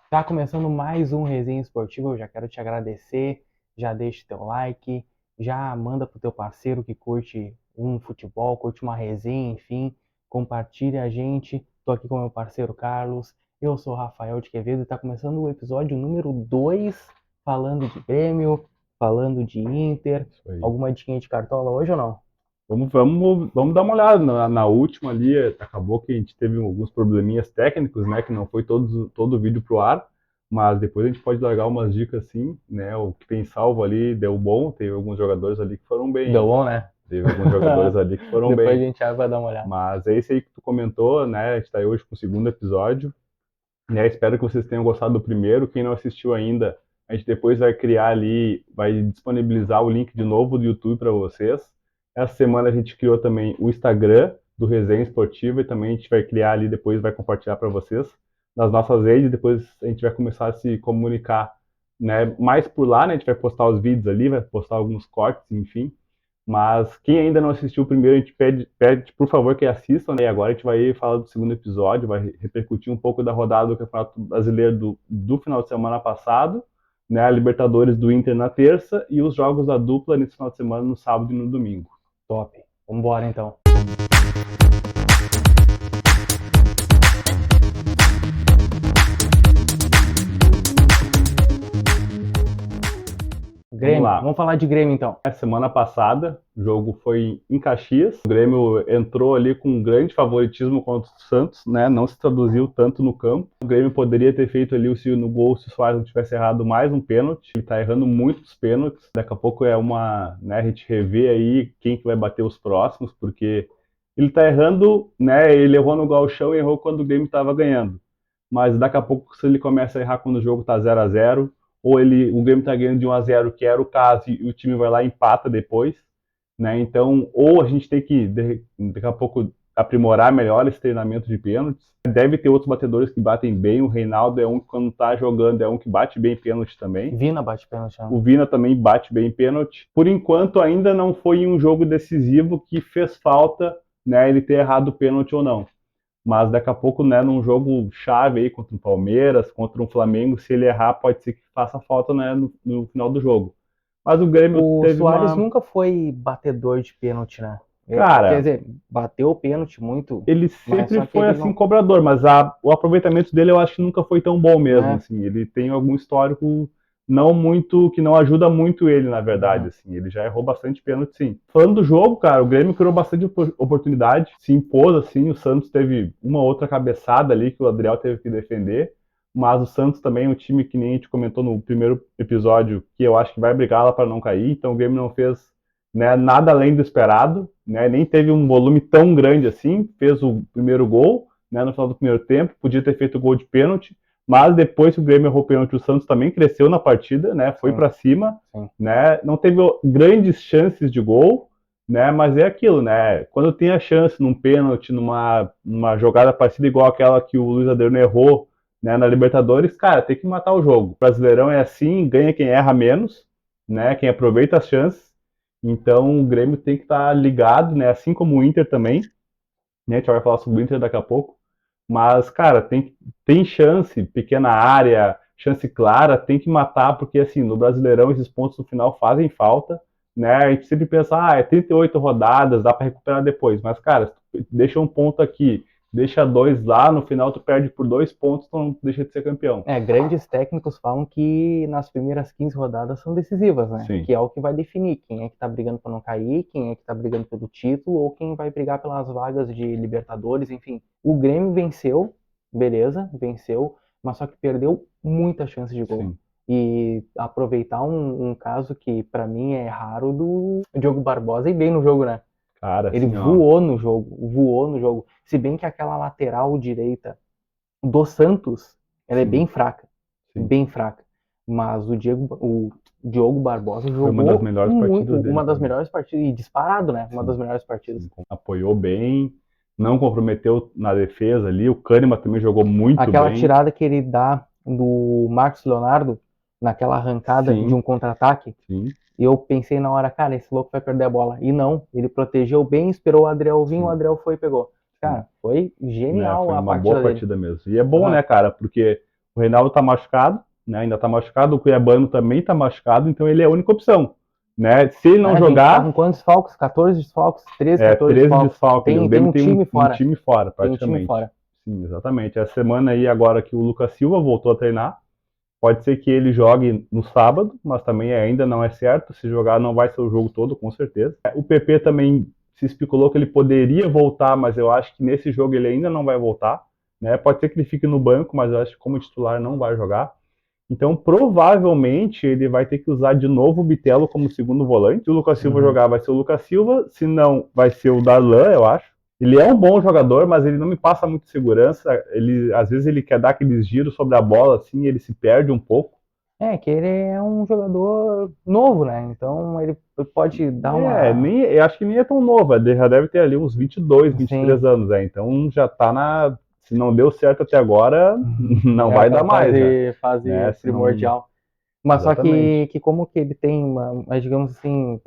Tá começando mais um Resenha Esportiva, eu já quero te agradecer, já deixa teu like, já manda pro teu parceiro que curte um futebol, curte uma resenha, enfim, compartilha a gente. Tô aqui com meu parceiro Carlos, eu sou o Rafael de Quevedo e tá começando o episódio número 2, falando de Grêmio, falando de Inter. Isso aí. Alguma diquinha de cartola hoje ou não? Vamos dar uma olhada na última ali. Acabou que a gente teve alguns probleminhas técnicos, né? Que não foi todo o vídeo pro ar, mas depois a gente pode largar umas dicas assim, né? O que tem salvo ali deu bom, teve alguns jogadores ali que foram bem, Deu hein? bom, né? Teve alguns jogadores ali que foram Depois a bem. gente vai dar uma olhada. Mas é isso aí que tu comentou, né? A gente tá aí hoje com o segundo episódio, né? Espero que vocês tenham gostado do primeiro. Quem não assistiu ainda, a gente depois vai criar ali, vai disponibilizar o link de novo do YouTube para vocês. Essa semana a gente criou também o Instagram do Resenha Esportiva e também a gente vai criar ali depois, vai compartilhar para vocês nas nossas redes. Depois a gente vai começar a se comunicar, né, mais por lá, né? A gente vai postar os vídeos ali, vai postar alguns cortes, enfim. Mas quem ainda não assistiu o primeiro, a gente pede por favor que assistam, né? E agora a gente vai falar do segundo episódio, vai repercutir um pouco da rodada do Campeonato Brasileiro do final de semana passado, né? A Libertadores do Inter na terça e os jogos da dupla nesse final de semana, no sábado e no domingo. Top. Vambora então. Vamos Grêmio, lá. vamos falar de Grêmio então. Semana passada, o jogo foi em Caxias. O Grêmio entrou ali com um grande favoritismo contra o Santos, né? Não se traduziu tanto no campo. O Grêmio poderia ter feito ali no gol se o Soares não tivesse errado mais um pênalti. Ele tá errando muitos pênaltis. Daqui a pouco é uma, né, a gente rever aí quem que vai bater os próximos, porque ele tá errando, né? Ele errou no gauchão e errou quando o Grêmio estava ganhando. Mas daqui a pouco, se ele começa a errar quando o jogo tá 0-0, ou o Grêmio tá ganhando de 1-0, que era o caso, e o time vai lá e empata depois, né? Então, ou a gente tem que, daqui a pouco, aprimorar melhor esse treinamento de pênaltis. Deve ter outros batedores que batem bem, o Reinaldo é um que, quando tá jogando, é um que bate bem pênalti também. Vina bate pênalti, né? O Vina também bate bem pênalti. Por enquanto, ainda não foi um jogo decisivo que fez falta, né, ele ter errado o pênalti ou não. Mas daqui a pouco, né, num jogo chave aí contra o Palmeiras, contra o Flamengo, se ele errar, pode ser que faça falta, né, no final do jogo. Mas o Grêmio O teve Soares uma. nunca foi batedor de pênalti, né? Quer Cara, dizer, bateu o pênalti muito, ele mas sempre só que foi ele assim não, cobrador, mas o aproveitamento dele eu acho que nunca foi tão bom mesmo, né? assim. Ele tem algum histórico não muito, que não ajuda muito ele, na verdade, Uhum. assim. Ele já errou bastante pênalti, sim. Falando do jogo, cara, o Grêmio criou bastante oportunidade, se impôs, assim. O Santos teve uma outra cabeçada ali que o Adriel teve que defender, mas o Santos também é um time que nem a gente comentou no primeiro episódio, que eu acho que vai brigar lá para não cair. Então o Grêmio não fez, né, nada além do esperado, né, nem teve um volume tão grande assim. Fez o primeiro gol, né, no final do primeiro tempo, podia ter feito o gol de pênalti, mas depois que o Grêmio errou o pênalti, o Santos também cresceu na partida, né, foi Sim, para cima, sim. né, não teve grandes chances de gol, né, mas é aquilo, né, quando tem a chance num pênalti, numa jogada parecida igual aquela que o Luiz Adriano errou, né, na Libertadores, cara, tem que matar o jogo. O Brasileirão é assim, ganha quem erra menos, né, quem aproveita as chances. Então o Grêmio tem que estar ligado, né? Assim como o Inter também, né? A gente vai falar sobre o Inter daqui a pouco. Mas, cara, tem chance, pequena área, chance clara, tem que matar, porque assim, no Brasileirão esses pontos no final fazem falta, né? A gente sempre pensa, é 38 rodadas, dá para recuperar depois. Mas, cara, deixa um ponto aqui, deixa dois lá, no final tu perde por 2 pontos, então não deixa de ser campeão. É, grandes técnicos falam que nas primeiras 15 rodadas são decisivas, né? Sim, Que é o que vai definir quem é que tá brigando para não cair, quem é que tá brigando pelo título ou quem vai brigar pelas vagas de Libertadores, enfim. O Grêmio venceu, beleza, venceu, mas só que perdeu muita chance de gol. sim. E aproveitar um caso que para mim é raro do Diogo Barbosa e bem no jogo, né? Cara, Ele assim, ó. voou no jogo, voou no jogo. Se bem que aquela lateral direita do Santos, ela é Sim, bem fraca, sim. bem fraca. Mas o Diogo Barbosa Foi uma das jogou melhores muito, partidas dele uma para das mim. melhores partidas, e disparado, né? Uma das Sim, melhores partidas. sim. Apoiou bem, não comprometeu na defesa ali. O Kahneman também jogou muito Aquela bem. tirada que ele dá do Marcos Leonardo, naquela arrancada de Sim, um contra-ataque, sim, eu pensei na hora, cara, esse louco vai perder a bola. E não, ele protegeu bem, esperou o Adriel vir, o sim, Adriel foi e pegou. sim. Cara, foi Né, genial foi a uma boa partida dele. partida mesmo. E é bom, Uhum. né, cara, porque O Reinaldo tá machucado, né? Ainda tá machucado, o Cuiabano também tá machucado, então ele é a única opção, né? Se ele não A gente tá com jogar, quantos desfalques? 14 desfalques? 13, 14 13 desfalques. desfalques. O Tem Grêmio um tem time um fora. time fora, Tem um time praticamente. fora. Sim, exatamente. Essa semana aí, agora que o Lucas Silva voltou a treinar, pode ser que ele jogue no sábado, mas também ainda não é certo. Se jogar, não vai ser o jogo todo, com certeza. O PP também se especulou que ele poderia voltar, mas eu acho que nesse jogo ele ainda não vai voltar, né? Pode ser que ele fique no banco, mas eu acho que como titular não vai jogar. Então, provavelmente, ele vai ter que usar de novo o Bitelo como segundo volante. Se o Lucas Silva jogar, vai ser o Lucas Silva. Se não, vai ser o Darlan, eu acho. Ele é um bom jogador, mas ele não me passa muito segurança. Às vezes ele quer dar aqueles giros sobre a bola, assim, ele se perde um pouco. Que ele é um jogador novo, né? Então ele pode dar uma. Eu acho que nem é tão novo. Ele já deve ter ali uns 22, 23 Sim. anos. Então já tá na... Se não deu certo até agora, não vai dar mais, né? Fase Se não... primordial. Mas só Exatamente. que como que ele tem digamos assim,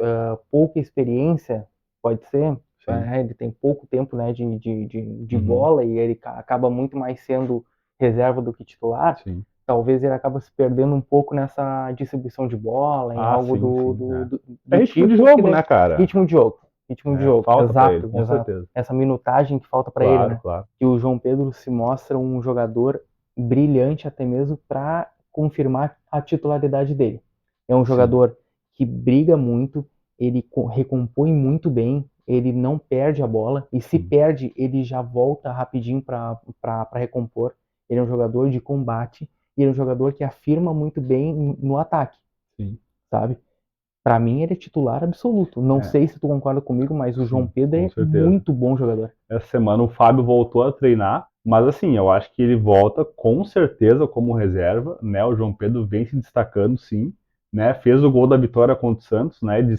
pouca experiência, pode ser, Sim. ele tem pouco tempo, né, de Uhum. bola e ele acaba muito mais sendo reserva do que titular, Sim. talvez ele acaba se perdendo um pouco nessa distribuição de bola, em algo Sim, sim. É do ritmo de tipo que jogo, né, daí, cara? ritmo de jogo, ritmo de jogo, Falta pra ele, exato, com exato. certeza. Essa minutagem que falta para ele, Claro, né? claro. Que o João Pedro se mostra um jogador brilhante até mesmo para confirmar a titularidade dele. É um Sim. jogador que briga muito, ele recompõe muito bem, ele não perde a bola, e se perde, ele já volta rapidinho para recompor. Ele é um jogador de combate, e ele é um jogador que afirma muito bem no ataque, Sim. sabe? Para mim, ele é titular absoluto. Não sei se tu concorda comigo, mas o João Sim, Pedro com é certeza. muito bom jogador. Essa semana o Fábio voltou a treinar, mas assim, eu acho que ele volta com certeza como reserva, né? O João Pedro vem se destacando, sim, né? Fez o gol da vitória contra o Santos, né? De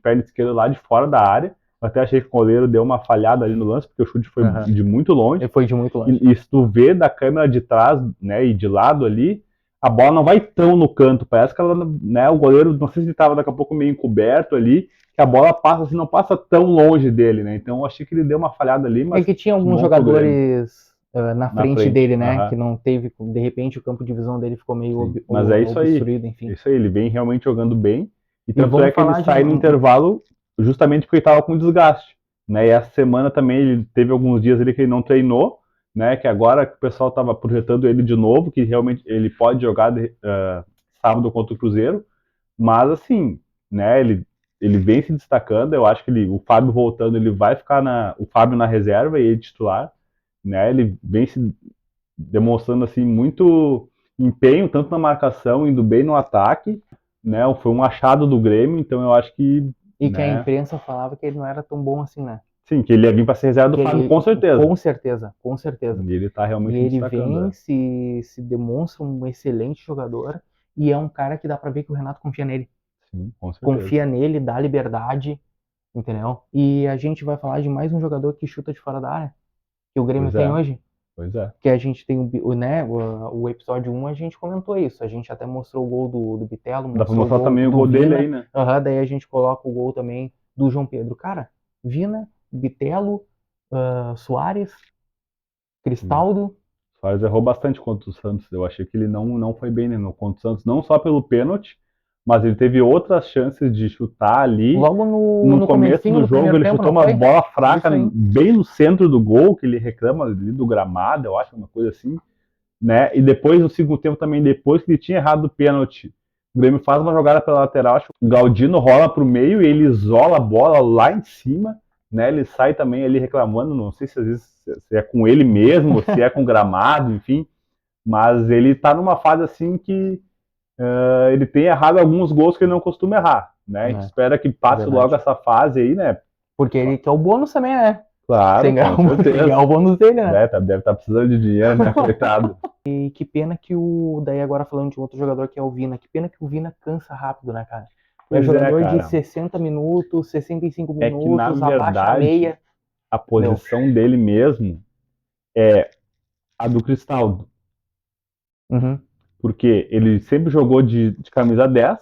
perna esquerda lá de fora da área. Eu até achei que o goleiro deu uma falhada ali no lance, porque o chute foi de muito longe. Ele foi de muito longe. E se tu vê da câmera de trás, né, e de lado ali, a bola não vai tão no canto. Parece que ela, né, o goleiro, não sei se ele estava daqui a pouco meio encoberto ali, que a bola passa assim, não passa tão longe dele, né? Então eu achei que ele deu uma falhada ali, É mas que tinha que alguns bom pro Grêmio jogadores na na frente frente. dele, né? Que não teve, de repente, o campo de visão dele ficou meio Sim. Mas é isso aí. obstruído, enfim. Isso aí, ele vem realmente jogando bem. E E tanto é vamos que ele falar de. sai no intervalo justamente porque ele estava com desgaste. Né? E essa semana também ele teve alguns dias ali que ele não treinou, né? Que agora que o pessoal estava projetando ele de novo, que realmente ele pode jogar sábado contra o Cruzeiro. Mas assim, né? Ele vem se destacando. Eu acho que o Fábio voltando, ele vai ficar o Fábio na reserva e ele titular. Né? Ele vem se demonstrando assim muito empenho, tanto na marcação, indo bem no ataque, né? Foi um achado do Grêmio, então eu acho que, E que a né? imprensa falava que ele não era tão bom assim, né? Sim, que ele ia vir para ser reserva do Que Fábio, ele, com certeza. com certeza, com certeza. E ele tá E realmente ele destacando, vem, se demonstra um excelente jogador e é um cara que dá pra ver que o Renato confia nele. Sim, com certeza. Confia nele, dá liberdade, entendeu? E a gente vai falar de mais um jogador que chuta de fora da área, que o Grêmio Pois tem é, hoje. pois é. Que a gente tem né, o episódio 1 a gente comentou isso. A gente até mostrou o gol do Bitelo, Dá pra mostrou o mostrar gol também o do gol dele Vina. aí, né? Daí a gente coloca o gol também do João Pedro. Cara, Vina, Bitelo, Soares, Sim. Cristaldo. Soares errou bastante contra o Santos. Eu achei que ele não foi bem, né, no contra o Santos, não só pelo pênalti, mas ele teve outras chances de chutar ali. Logo No no começo comecinho do do jogo, primeiro ele tempo, chutou não uma foi? bola fraca Isso aí. bem no centro do gol, que ele reclama ali do gramado, eu acho, uma coisa assim, né? E depois, no segundo tempo também, depois que ele tinha errado o pênalti, o Grêmio faz uma jogada pela lateral, acho que o Galdino rola pro meio e ele isola a bola lá em cima, né? Ele sai também ali reclamando, não sei se às vezes se é com ele mesmo, se é com o gramado, enfim, mas ele tá numa fase assim que ele tem errado alguns gols que ele não costuma errar, né? A gente espera que passe logo essa fase aí, né? Porque ele quer o bônus também, né? Claro, com Tem que certeza. ganhar o bônus dele, né? Deve estar precisando de dinheiro, né? Coitado. E que pena que daí agora falando de outro jogador que é o Vina, que pena que o Vina cansa rápido, né, cara? Pois jogador de cara. 60 minutos, 65 É que, na minutos, abaixa a verdade, meia. a posição dele mesmo é a do Cristaldo. Uhum. Porque ele sempre jogou de camisa 10,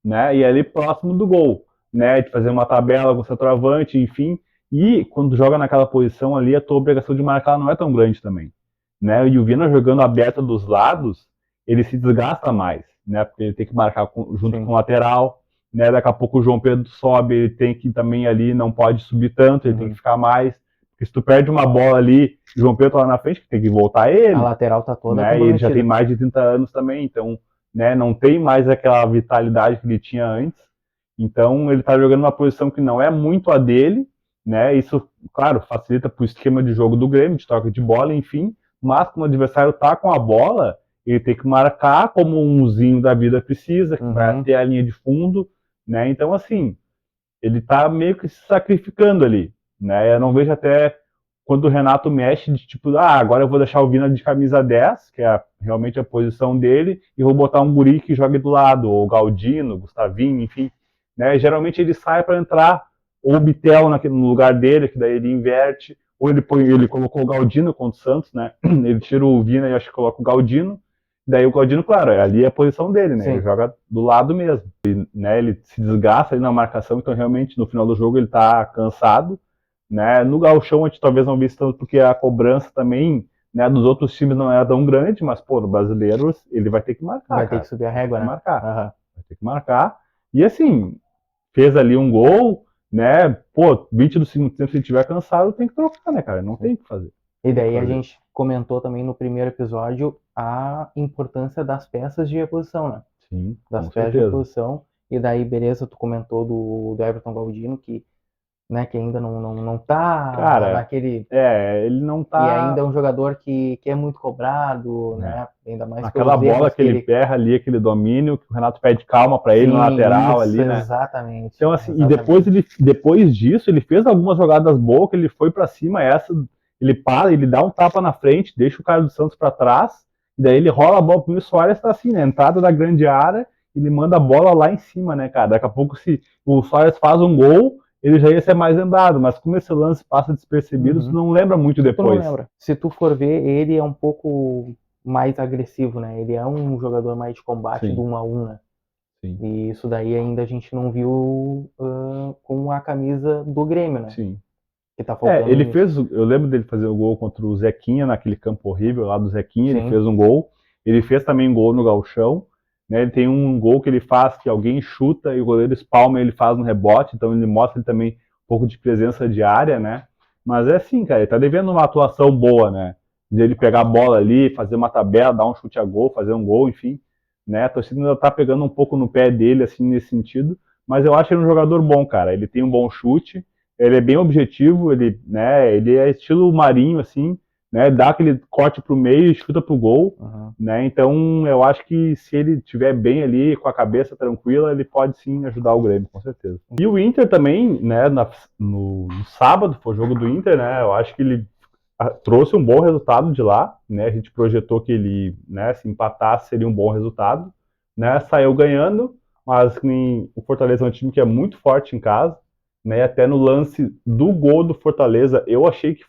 né? E ali próximo do gol, né? De fazer uma tabela com o centroavante, enfim. E quando joga naquela posição ali, a tua obrigação de marcar não é tão grande também, né? E o Vina jogando aberto dos lados, ele se desgasta mais, né? Porque ele tem que marcar junto Sim. com o lateral, né? Daqui a pouco o João Pedro sobe, ele tem que também ali, não pode subir tanto, ele tem que ficar mais. Porque se tu perde uma bola ali, o João Pedro tá lá na frente, tem que voltar ele. A lateral tá toda Né? E ele já tem comprometida. mais de 30 anos também, então, né, não tem mais aquela vitalidade que ele tinha antes. Então, ele tá jogando uma posição que não é muito a dele, né? Isso, claro, facilita pro esquema de jogo do Grêmio, de troca de bola, enfim. Mas quando o adversário tá com a bola, ele tem que marcar como um Zinho da vida precisa, que vai até a linha de fundo, né? Então, assim, ele tá meio que se sacrificando ali, né? Eu não vejo até quando o Renato mexe de tipo, agora eu vou deixar o Vina de camisa 10, que é realmente a posição dele, e vou botar um guri que jogue do lado, ou Galdino, Gustavinho, enfim, né? Geralmente ele sai para entrar ou o Bitel no lugar dele, que daí ele inverte, ou ele colocou o Galdino contra o Santos, né? Ele tira o Vina e acho que coloca o Galdino. Daí o Galdino, claro, ali é a posição dele, né? Sim. Ele joga do lado mesmo. Né, ele se desgasta ali na marcação, então realmente no final do jogo ele tá cansado, né? No gauchão a gente talvez não visse tanto porque a cobrança também, né, dos outros times não era tão grande, mas pô, no brasileiro ele vai ter que marcar, vai ter que subir a régua, né? Marcar. Vai ter que marcar. E assim, fez ali um gol, né? Pô, 20 do segundo tempo, se ele tiver cansado, tem que trocar, né, cara? Não tem o que fazer. E daí a gente comentou também no primeiro episódio a importância das peças de reposição, né? Sim, das peças de reposição. E daí, beleza, tu comentou do Everton Galdino, que, né, que ainda não tá cara, naquele... ele não tá... E ainda é um jogador que é muito cobrado, né? Ainda mais aquela bola que ele erra ali, aquele domínio, que o Renato pede calma para ele na lateral ali, né? Exatamente. Então, assim, exatamente. E depois disso, ele fez algumas jogadas boas, que ele foi para cima, ele para, ele dá um tapa na frente, deixa o cara do Santos para trás, e daí ele rola a bola pro Luiz Soares, tá assim, né? Entrada da grande área, ele manda a bola lá em cima, né, cara? Daqui a pouco, se o Soares faz um gol, ele já ia ser mais lembrado, mas como esse lance passa despercebido, tu não lembra muito depois. Tu não lembra. Se tu for ver, ele é um pouco mais agressivo, né? Ele é um jogador mais de combate do 1 a 1, né? Sim. E isso daí ainda a gente não viu com a camisa do Grêmio, né? Sim. Que tá faltando ele fez, eu lembro dele fazer o gol contra o Zequinha, naquele campo horrível lá do Zequinha, ele fez um gol. Ele fez também um gol no Gauchão, né? Ele tem um gol que ele faz que alguém chuta e o goleiro espalma e ele faz no rebote, então ele mostra também um pouco de presença de área, né? Mas é assim, cara, ele tá devendo uma atuação boa, né? De ele pegar a bola ali, fazer uma tabela, dar um chute a gol, fazer um gol, enfim, né? A torcida ainda tá pegando um pouco no pé dele, assim, nesse sentido, mas eu acho ele um jogador bom, cara. Ele tem um bom chute, ele é bem objetivo, ele é estilo Marinho, assim, né? Dá aquele corte pro meio e chuta pro gol, né? Então eu acho que se ele estiver bem ali, com a cabeça tranquila, ele pode sim ajudar o Grêmio, com certeza. E o Inter também, né? No sábado foi o jogo do Inter, né? Eu acho que ele trouxe um bom resultado de lá, né? A gente projetou que ele, né, se empatasse seria um bom resultado, né? Saiu ganhando, mas o Fortaleza é um time que é muito forte em casa, né? Até no lance do gol do Fortaleza, eu achei que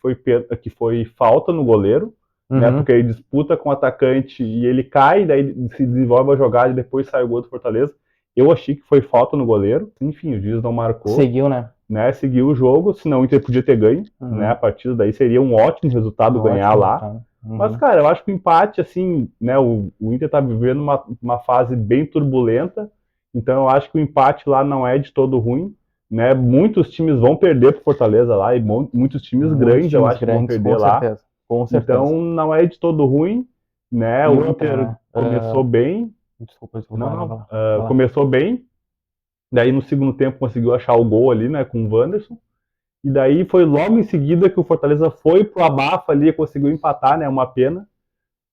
foi falta no goleiro, né? Porque ele disputa com o atacante e ele cai, daí se desenvolve a jogada e depois sai o gol do Fortaleza. Eu achei que foi falta no goleiro. Enfim, o juiz não marcou. Seguiu, né? Seguiu o jogo, senão o Inter podia ter ganho, né? A partida daí seria um ótimo resultado ganhar lá. Mas, cara, eu acho que o empate, assim, né? O Inter tá vivendo uma fase bem turbulenta, então eu acho que o empate lá não é de todo ruim, né? Muitos times vão perder pro Fortaleza lá, e muitos times grandes eu acho que vão perder lá. Com certeza. Então não é de todo ruim, né? O Inter começou bem. Desculpa, começou bem. Daí no segundo tempo conseguiu achar o gol ali, né, com o Wanderson. E daí foi logo em seguida que o Fortaleza foi pro abafa ali, conseguiu empatar, né, uma pena.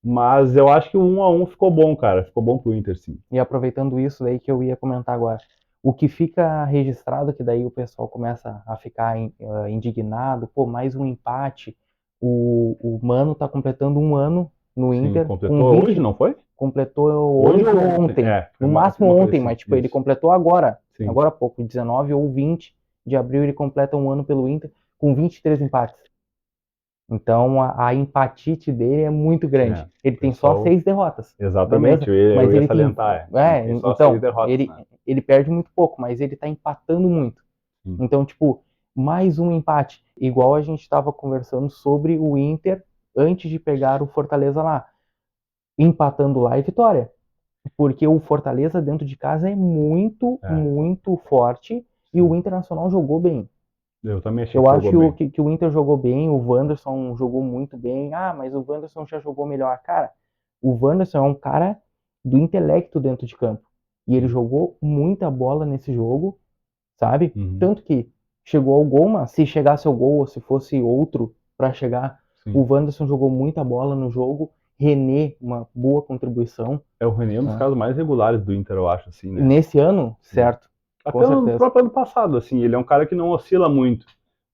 Mas eu acho que o 1-1 ficou bom, cara. Ficou bom pro Inter, sim. E aproveitando isso daí que eu ia comentar agora. O que fica registrado, que daí o pessoal começa a ficar indignado, pô, mais um empate. O Mano tá completando 1 ano no Inter. Completou hoje, não foi? Completou hoje ou ontem. No máximo ontem, mas tipo, ele completou agora. Sim. Agora há pouco, 19 ou 20 de abril, ele completa 1 ano pelo Inter com 23 empates. Então a empatite dele é muito grande. Ele tem só 6 derrotas. Exatamente, mas eu ia salientar. Então, ele perde muito pouco, mas ele tá empatando muito. Então, tipo, mais um empate. Igual a gente estava conversando sobre o Inter antes de pegar o Fortaleza lá. empatando lá é vitória. Porque o Fortaleza dentro de casa é muito, muito forte e o Internacional jogou bem. Eu também achei Eu que acho jogou bem. que o Inter jogou bem, o Wanderson jogou muito bem. Ah, mas o Wanderson já jogou melhor. Cara, o Wanderson é um cara do intelecto dentro de campo. E ele jogou muita bola nesse jogo, sabe? Tanto que chegou ao gol, mas se chegasse ao gol ou se fosse outro para chegar, o Wanderson jogou muita bola no jogo. René, uma boa contribuição. O René é um dos casos mais regulares do Inter, eu acho, assim, né? Nesse ano, certo. Até no próprio ano passado, assim, ele é um cara que não oscila muito,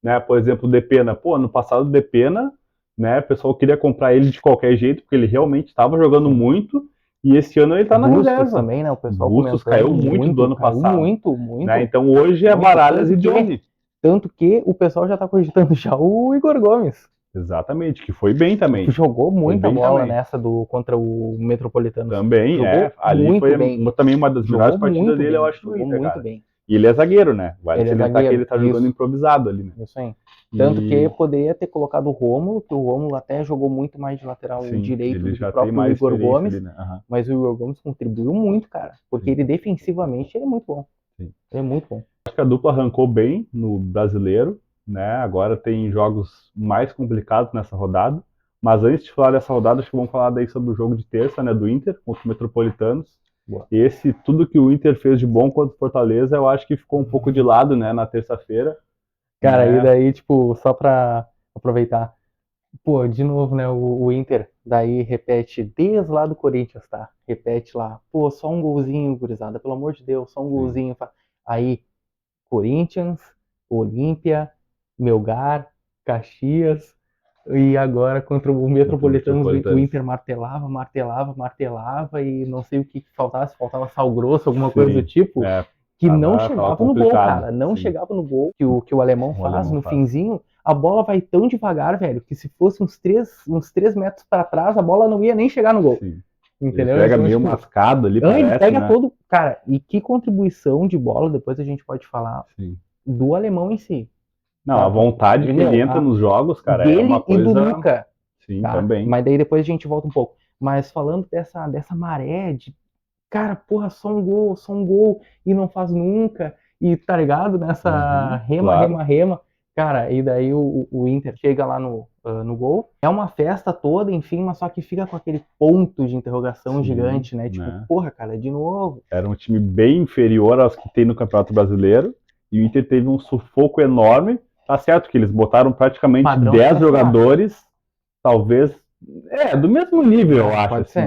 né? Por exemplo, o Depena. Pô, no passado o Depena, né, o pessoal queria comprar ele de qualquer jeito, porque ele realmente estava jogando muito, e esse ano ele tá na reserva. Também, né, o pessoal Bustos caiu muito do ano passado. Muito. Né? Então hoje é Baralhas e Johnny. Tanto que o pessoal já tá cogitando já o Igor Gomes. Exatamente, que foi bem também. Jogou muita bola também. Nessa contra o Metropolitano. Também, jogou ali muito foi bem. também uma das melhores partidas dele, eu acho, no Inter, muito cara. bem. E ele é zagueiro, né? Vale ele salientar que ele tá jogando improvisado ali, né? Isso aí. Tanto que poderia ter colocado o Rômulo, que o Rômulo até jogou muito mais de lateral direito do que o próprio Igor Gomes. Ali, né? Mas o Igor Gomes contribuiu muito, cara. Porque ele defensivamente ele é muito bom. Ele é muito bom. Acho que a dupla arrancou bem no Brasileiro, né? Agora tem jogos mais complicados nessa rodada. Mas antes de falar dessa rodada, acho que vamos falar daí sobre o jogo de terça, né, do Inter contra o Metropolitanos. Boa. Esse, tudo que o Inter fez de bom contra o Fortaleza, eu acho que ficou um pouco de lado, né, na terça-feira. Cara, e daí, tipo, só pra aproveitar, pô, de novo, né, o Inter, daí repete desde lá do Corinthians, tá? Repete lá, pô, só um golzinho, gurizada, pelo amor de Deus, só um golzinho. Aí, Corinthians, Olímpia, Melgar, Caxias, e agora contra o Metropolitanos, o Inter martelava e não sei o que faltava, se faltava sal grosso, alguma coisa do tipo, que não chegava no gol, cara, não chegava no gol, que o alemão faz no finzinho, a bola vai tão devagar, velho, que se fosse uns 3 metros para trás, a bola não ia nem chegar no gol. Sim. Entendeu? Ele pega meio mascado ali, parece, ele pega né? todo... Cara, e que contribuição de bola, depois a gente pode falar, do alemão em si. Não, a vontade que ele entra nos jogos, cara, dele é uma coisa... e do Luca. Sim, também. Mas daí depois a gente volta um pouco. Mas falando dessa maré de... Cara, porra, só um gol, e não faz nunca, e tá ligado? Nessa rema. Cara, e daí o Inter chega lá no gol. É uma festa toda, enfim, mas só que fica com aquele ponto de interrogação gigante, né? Tipo, porra, cara, de novo. Era um time bem inferior aos que tem no Campeonato Brasileiro, e o Inter teve um sufoco enorme. Tá certo que eles botaram praticamente 10 jogadores, talvez, do mesmo nível, eu acho, assim,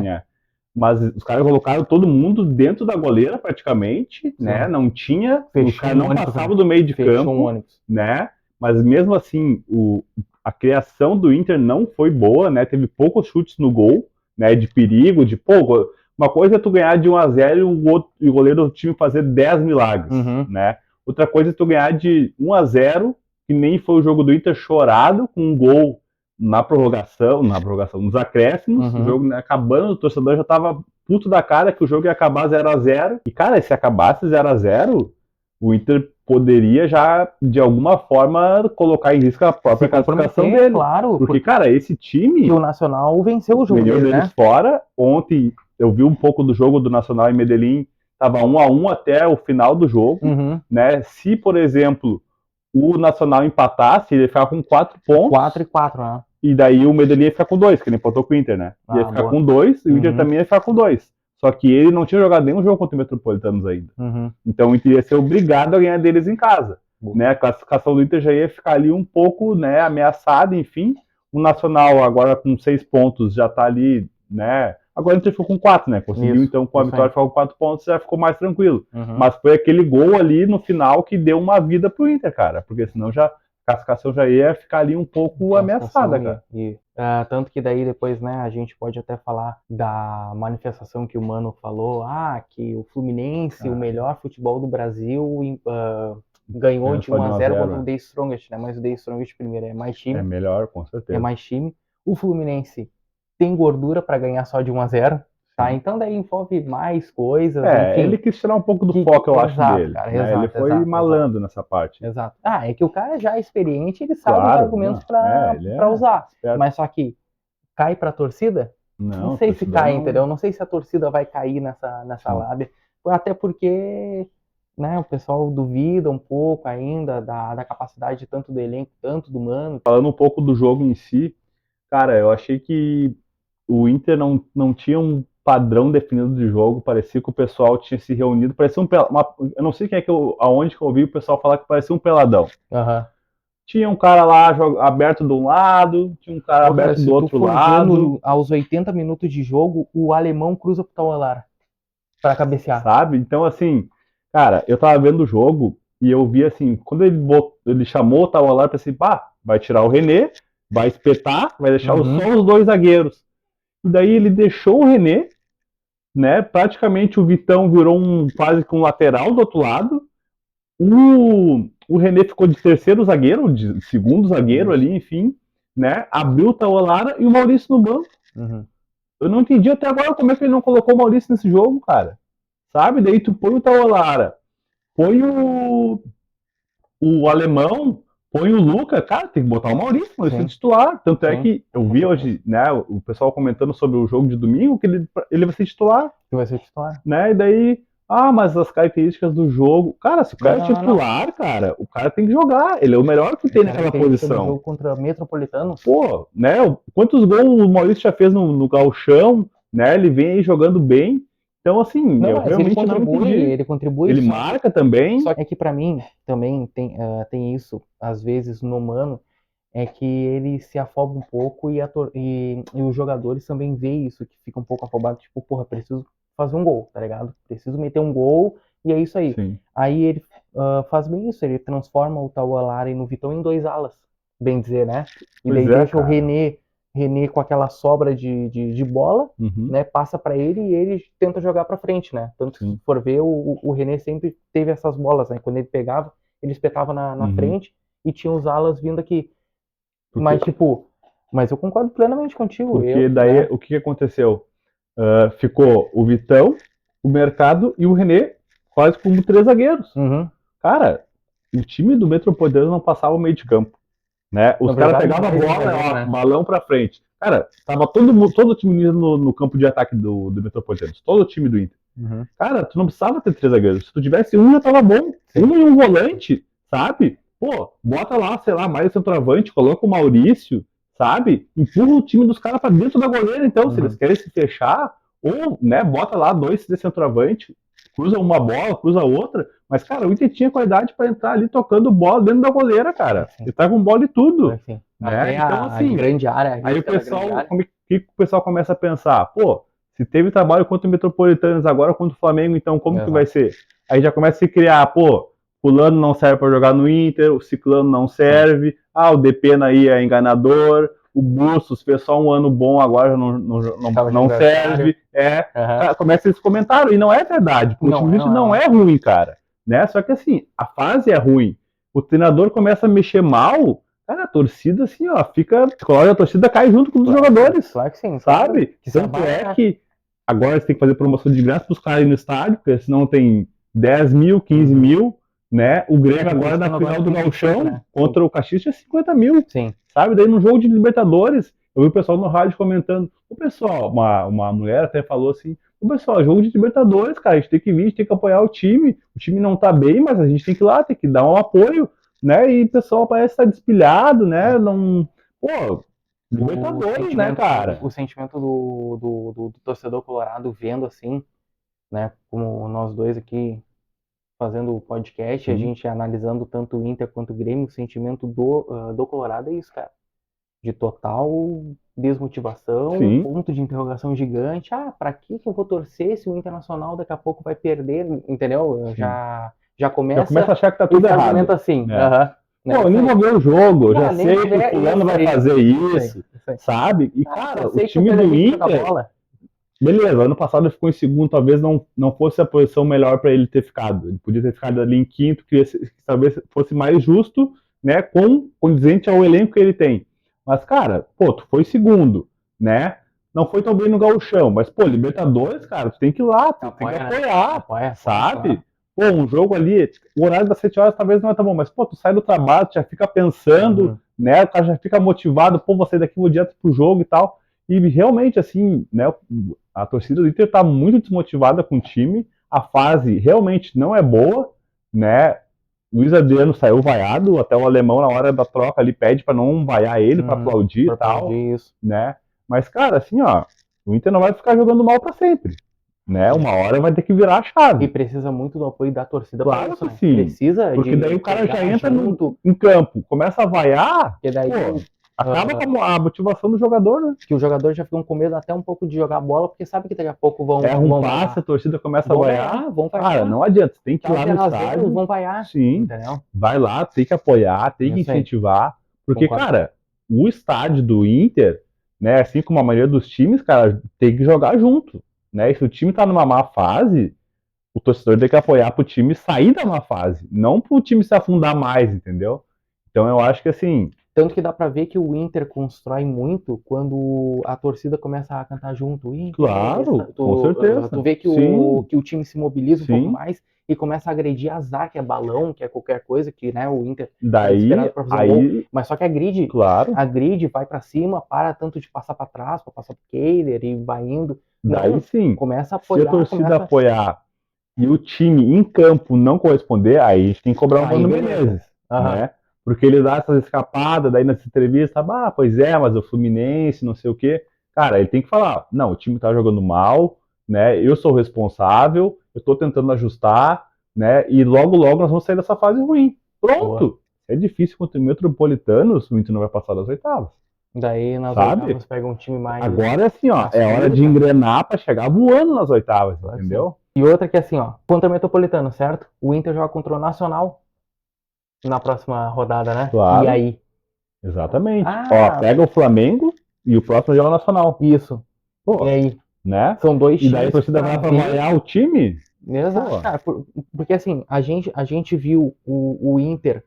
Mas os caras colocaram todo mundo dentro da goleira, praticamente, né? Não tinha, os caras não passavam do meio de campo, né? Mas mesmo assim, a criação do Inter não foi boa, né? Teve poucos chutes no gol, né? De perigo, uma coisa é tu ganhar de 1-0 e o goleiro do time fazer 10 milagres, né? Outra coisa é tu ganhar de 1-0, que nem foi o jogo do Inter, chorado, com um gol na prorrogação, nos acréscimos, o jogo, né, acabando, o torcedor já tava puto da cara que o jogo ia acabar 0-0. E, cara, se acabasse 0-0, o Inter poderia já, de alguma forma, colocar em risco a própria classificação dele. Claro, porque, cara, esse time... Que o Nacional venceu o jogo deles, né? Fora. Ontem, eu vi um pouco do jogo do Nacional em Medellín, tava 1-1 até o final do jogo, né? Se, por exemplo, o Nacional empatasse, ele ia ficar com 4 pontos. 4-4, né? E daí o Medellín ia ficar com 2, que ele empatou com o Inter, né? Ia ficar com 2, e o Inter também ia ficar com 2. Só que ele não tinha jogado nenhum jogo contra o Metropolitanos ainda. Então o Inter ia ser obrigado a ganhar deles em casa. Né? A classificação do Inter já ia ficar ali um pouco, né, ameaçada, enfim. O Nacional agora com 6 pontos já tá ali, né? Agora o Inter ficou com 4, né? Conseguiu então com a vitória ficar com 4 pontos, já ficou mais tranquilo. Mas foi aquele gol ali no final que deu uma vida pro Inter, cara. Porque senão a classificação já ia ficar ali um pouco ameaçada, cara. Tanto que daí depois, né, a gente pode até falar da manifestação que o Mano falou, que o Fluminense, o melhor futebol do Brasil, ganhou de 1-0 contra o The Strongest, né? Mas o The Strongest primeiro é mais time. É melhor, com certeza. É mais time. O Fluminense tem gordura para ganhar só de 1-0. Tá, então daí envolve mais coisas. Enfim, ele quis tirar um pouco do foco, eu acho, dele. Cara, né? Ele foi malandro nessa parte. Exato. É que o cara já é experiente, ele sabe os argumentos para usar. Mas só que cai pra torcida, Não Não, sei se torcedor cai, não. entendeu? Não sei se a torcida vai cair nessa Sim. lábia. Até porque, né, o pessoal duvida um pouco ainda da capacidade tanto do elenco, tanto do Mano. Falando um pouco do jogo em si, cara, eu achei que o Inter não tinha um padrão definido de jogo, parecia que o pessoal tinha se reunido, parecia eu não sei quem é aonde que eu ouvi o pessoal falar que parecia um peladão. Aham. Tinha um cara lá aberto de um lado, tinha um cara Pô, cara, aberto se do tu outro for lado, vendo aos 80 minutos de jogo, o alemão cruza pro Taualara pra cabecear. sabe? Então, assim, cara, eu tava vendo o jogo e eu vi assim, quando ele chamou o Taualar, eu pensei, pá, vai tirar o René, vai espetar, vai deixar Uhum. só os dois zagueiros. E daí ele deixou o René, né? Praticamente o Vitão virou quase que um lateral do outro lado. O René ficou de terceiro zagueiro, de segundo zagueiro ali, enfim, né? Abriu o Taualara e o Maurício no banco. Uhum. Eu não entendi até agora como é que ele não colocou o Maurício nesse jogo, cara. Sabe? Daí tu põe o Taualara, põe o alemão, põe o Luca, cara, tem que botar o Maurício é titular. Tanto é Sim. que eu vi hoje, né, o pessoal comentando sobre o jogo de domingo, que ele vai ser titular. Que vai ser titular. Né? E daí, mas as características do jogo. Cara, se o cara é titular, cara, o cara tem que jogar. Ele é o melhor que tem naquela posição. jogo contra o Metropolitano. Pô, né? Quantos gols o Maurício já fez no gauchão, né? Ele vem aí jogando bem. Então, assim, Não, eu realmente não entendi. Ele contribui. Ele marca também. Só que é que pra mim também tem isso, às vezes, no Mano, é que ele se afoba um pouco e os jogadores também veem isso, que fica um pouco afobado, tipo, porra, preciso fazer um gol, tá ligado? Preciso meter um gol e é isso aí. Sim. Aí ele faz bem isso, ele transforma o Taualara no Vitão em dois alas, bem dizer, né? E daí deixa o René com aquela sobra de bola, né? Passa pra ele e ele tenta jogar pra frente, né? Tanto que se for ver, o René sempre teve essas bolas, né? Quando ele pegava, ele espetava na frente e tinha os alas vindo aqui. Mas, tipo, mas eu concordo plenamente contigo. Porque daí, o que aconteceu? Ficou o Vitão, o Mercado e o René quase como três zagueiros. Uhum. Cara, o time do Metropolitano não passava o meio de campo. Né? Os caras pegavam a bola, né? Balão pra frente. Cara, tava todo o time no campo de ataque do Metropolitano. Todo o time do Inter. Uhum. Cara, tu não precisava ter três zagueiros. Se tu tivesse um, já tava bom. Sim. Um e um volante, sabe? Pô, bota lá, sei lá, mais centroavante, coloca o Maurício, sabe? Empurra o time dos caras pra dentro da goleira, então, se eles querem se fechar, ou, né, bota lá dois de centroavante, cruza uma bola, cruza outra, mas, cara, o Inter tinha qualidade pra entrar ali tocando bola dentro da goleira, cara. Ele tá com bola e tudo. Assim. Né? Então, assim, grande área. Aí o que o pessoal começa a pensar? Pô, se teve trabalho contra o Metropolitanos, agora contra o Flamengo, então como que vai ser? Aí já começa a se criar, pô, fulano não serve para jogar no Inter, o ciclano não serve, o Depena aí é enganador, o Bustos fez só um ano bom, agora não serve. Começa esse comentário, e não é verdade, porque o time não é ruim, cara. Né? Só que assim, a fase é ruim. O treinador começa a mexer mal, cara, a torcida, assim, ó, a torcida cai junto com os jogadores. Claro que sim. Sabe? Tanto é que agora você tem que fazer promoção de graça para os caras ir no estádio, porque senão tem 10 mil, 15 mil, né? O Grêmio agora na final do Gauchão, né? Contra o Caxias tinha 50 mil. Sim. Sabe? Daí no jogo de Libertadores, eu vi o pessoal no rádio comentando. O pessoal, uma mulher até falou assim, o pessoal, jogo de Libertadores, cara, a gente tem que vir, a gente tem que apoiar o time não tá bem, mas a gente tem que ir lá, tem que dar um apoio, né? E o pessoal parece estar despilhado, né? Não... Pô, Libertadores, né, cara? O sentimento do torcedor colorado vendo assim, né? Como nós dois aqui fazendo o podcast, a gente analisando tanto o Inter quanto o Grêmio, o sentimento do Colorado é isso, cara. De total desmotivação, ponto de interrogação gigante. Pra que eu vou torcer se o Internacional daqui a pouco vai perder, entendeu? Já começa a achar que tá tudo errado. Assim. Pô, eu nem vou ver o jogo, eu já sei que o fulano vai fazer isso, sabe? E, cara, o time do Inter... Beleza, ano passado ele ficou em segundo, talvez não fosse a posição melhor para ele ter ficado. Ele podia ter ficado ali em quinto, que talvez fosse mais justo, né, condizente ao elenco que ele tem. Mas, cara, pô, tu foi segundo, né? Não foi tão bem no Gauchão, mas, pô, Libertadores, cara, tu tem que ir lá, tu tem que apoiar, sabe? Pô, um jogo ali, o horário das 7 horas talvez não é tão bom, mas, pô, tu sai do trabalho, tu já fica pensando, né? O cara já fica motivado, pô, vou sair daqui, vou direto pro jogo e tal. E realmente, assim, né, a torcida do Inter está muito desmotivada com o time, a fase realmente não é boa, né? Luiz Adriano saiu vaiado, até o alemão na hora da troca ali pede para não vaiar ele, para aplaudir e tal, isso. né? Mas, cara, assim, ó, o Inter não vai ficar jogando mal para sempre, né? Uma hora vai ter que virar a chave. E precisa muito do apoio da torcida claro para isso, que sim. Precisa porque de daí o cara já entra junto, em campo, começa a vaiar, porque daí acaba com a motivação do jogador, né? Que o jogador já fica com medo até um pouco de jogar bola, porque sabe que daqui a pouco vão um passe, a torcida começa a vaiar. Vão vaiar. Cara, não adianta, tem que ir lá no estádio. Vão vaiar. Sim, entendeu? Vai lá, tem que apoiar, tem que incentivar. Porque, cara, o estádio do Inter, né, assim como a maioria dos times, cara, tem que jogar junto. Né? E se o time tá numa má fase, o torcedor tem que apoiar pro time sair da má fase, não pro time se afundar mais, entendeu? Então eu acho que assim. Tanto que dá pra ver que o Inter constrói muito quando a torcida começa a cantar junto. Claro, com certeza. Tu vê que o time se mobiliza um pouco mais e começa a agredir azar, que é balão, que é qualquer coisa, que né, o Inter é esperado pra fazer um gol, mas só que agride, vai pra cima, para tanto de passar pra trás, pra passar pro Kehler e vai indo. Daí sim, começa a apoiar. Se a torcida apoiar e o time em campo não corresponder, aí a gente tem que cobrar o Mano Menezes, né? Porque ele dá essas escapadas, daí nessa entrevista, pois é, mas o Fluminense, não sei o quê. Cara, ele tem que falar, não, o time tá jogando mal, né? Eu sou o responsável, eu tô tentando ajustar, né? E logo nós vamos sair dessa fase ruim. Pronto! Boa. É difícil contra o Metropolitanos, o Inter não vai passar das oitavas. Daí nas oitavas pega um time mais... Agora é assim, ó, é hora de engrenar pra chegar voando nas oitavas, entendeu? E outra que é assim, ó, contra o Metropolitano, certo? O Inter joga contra o Nacional na próxima rodada, né? Claro. E aí? Exatamente. Ó, pega o Flamengo e o próximo joga o Nacional. Isso. Pô, e aí? Né? São dois times. E daí a torcida vai avaliar o time? Exato, cara, porque assim, a gente viu o Inter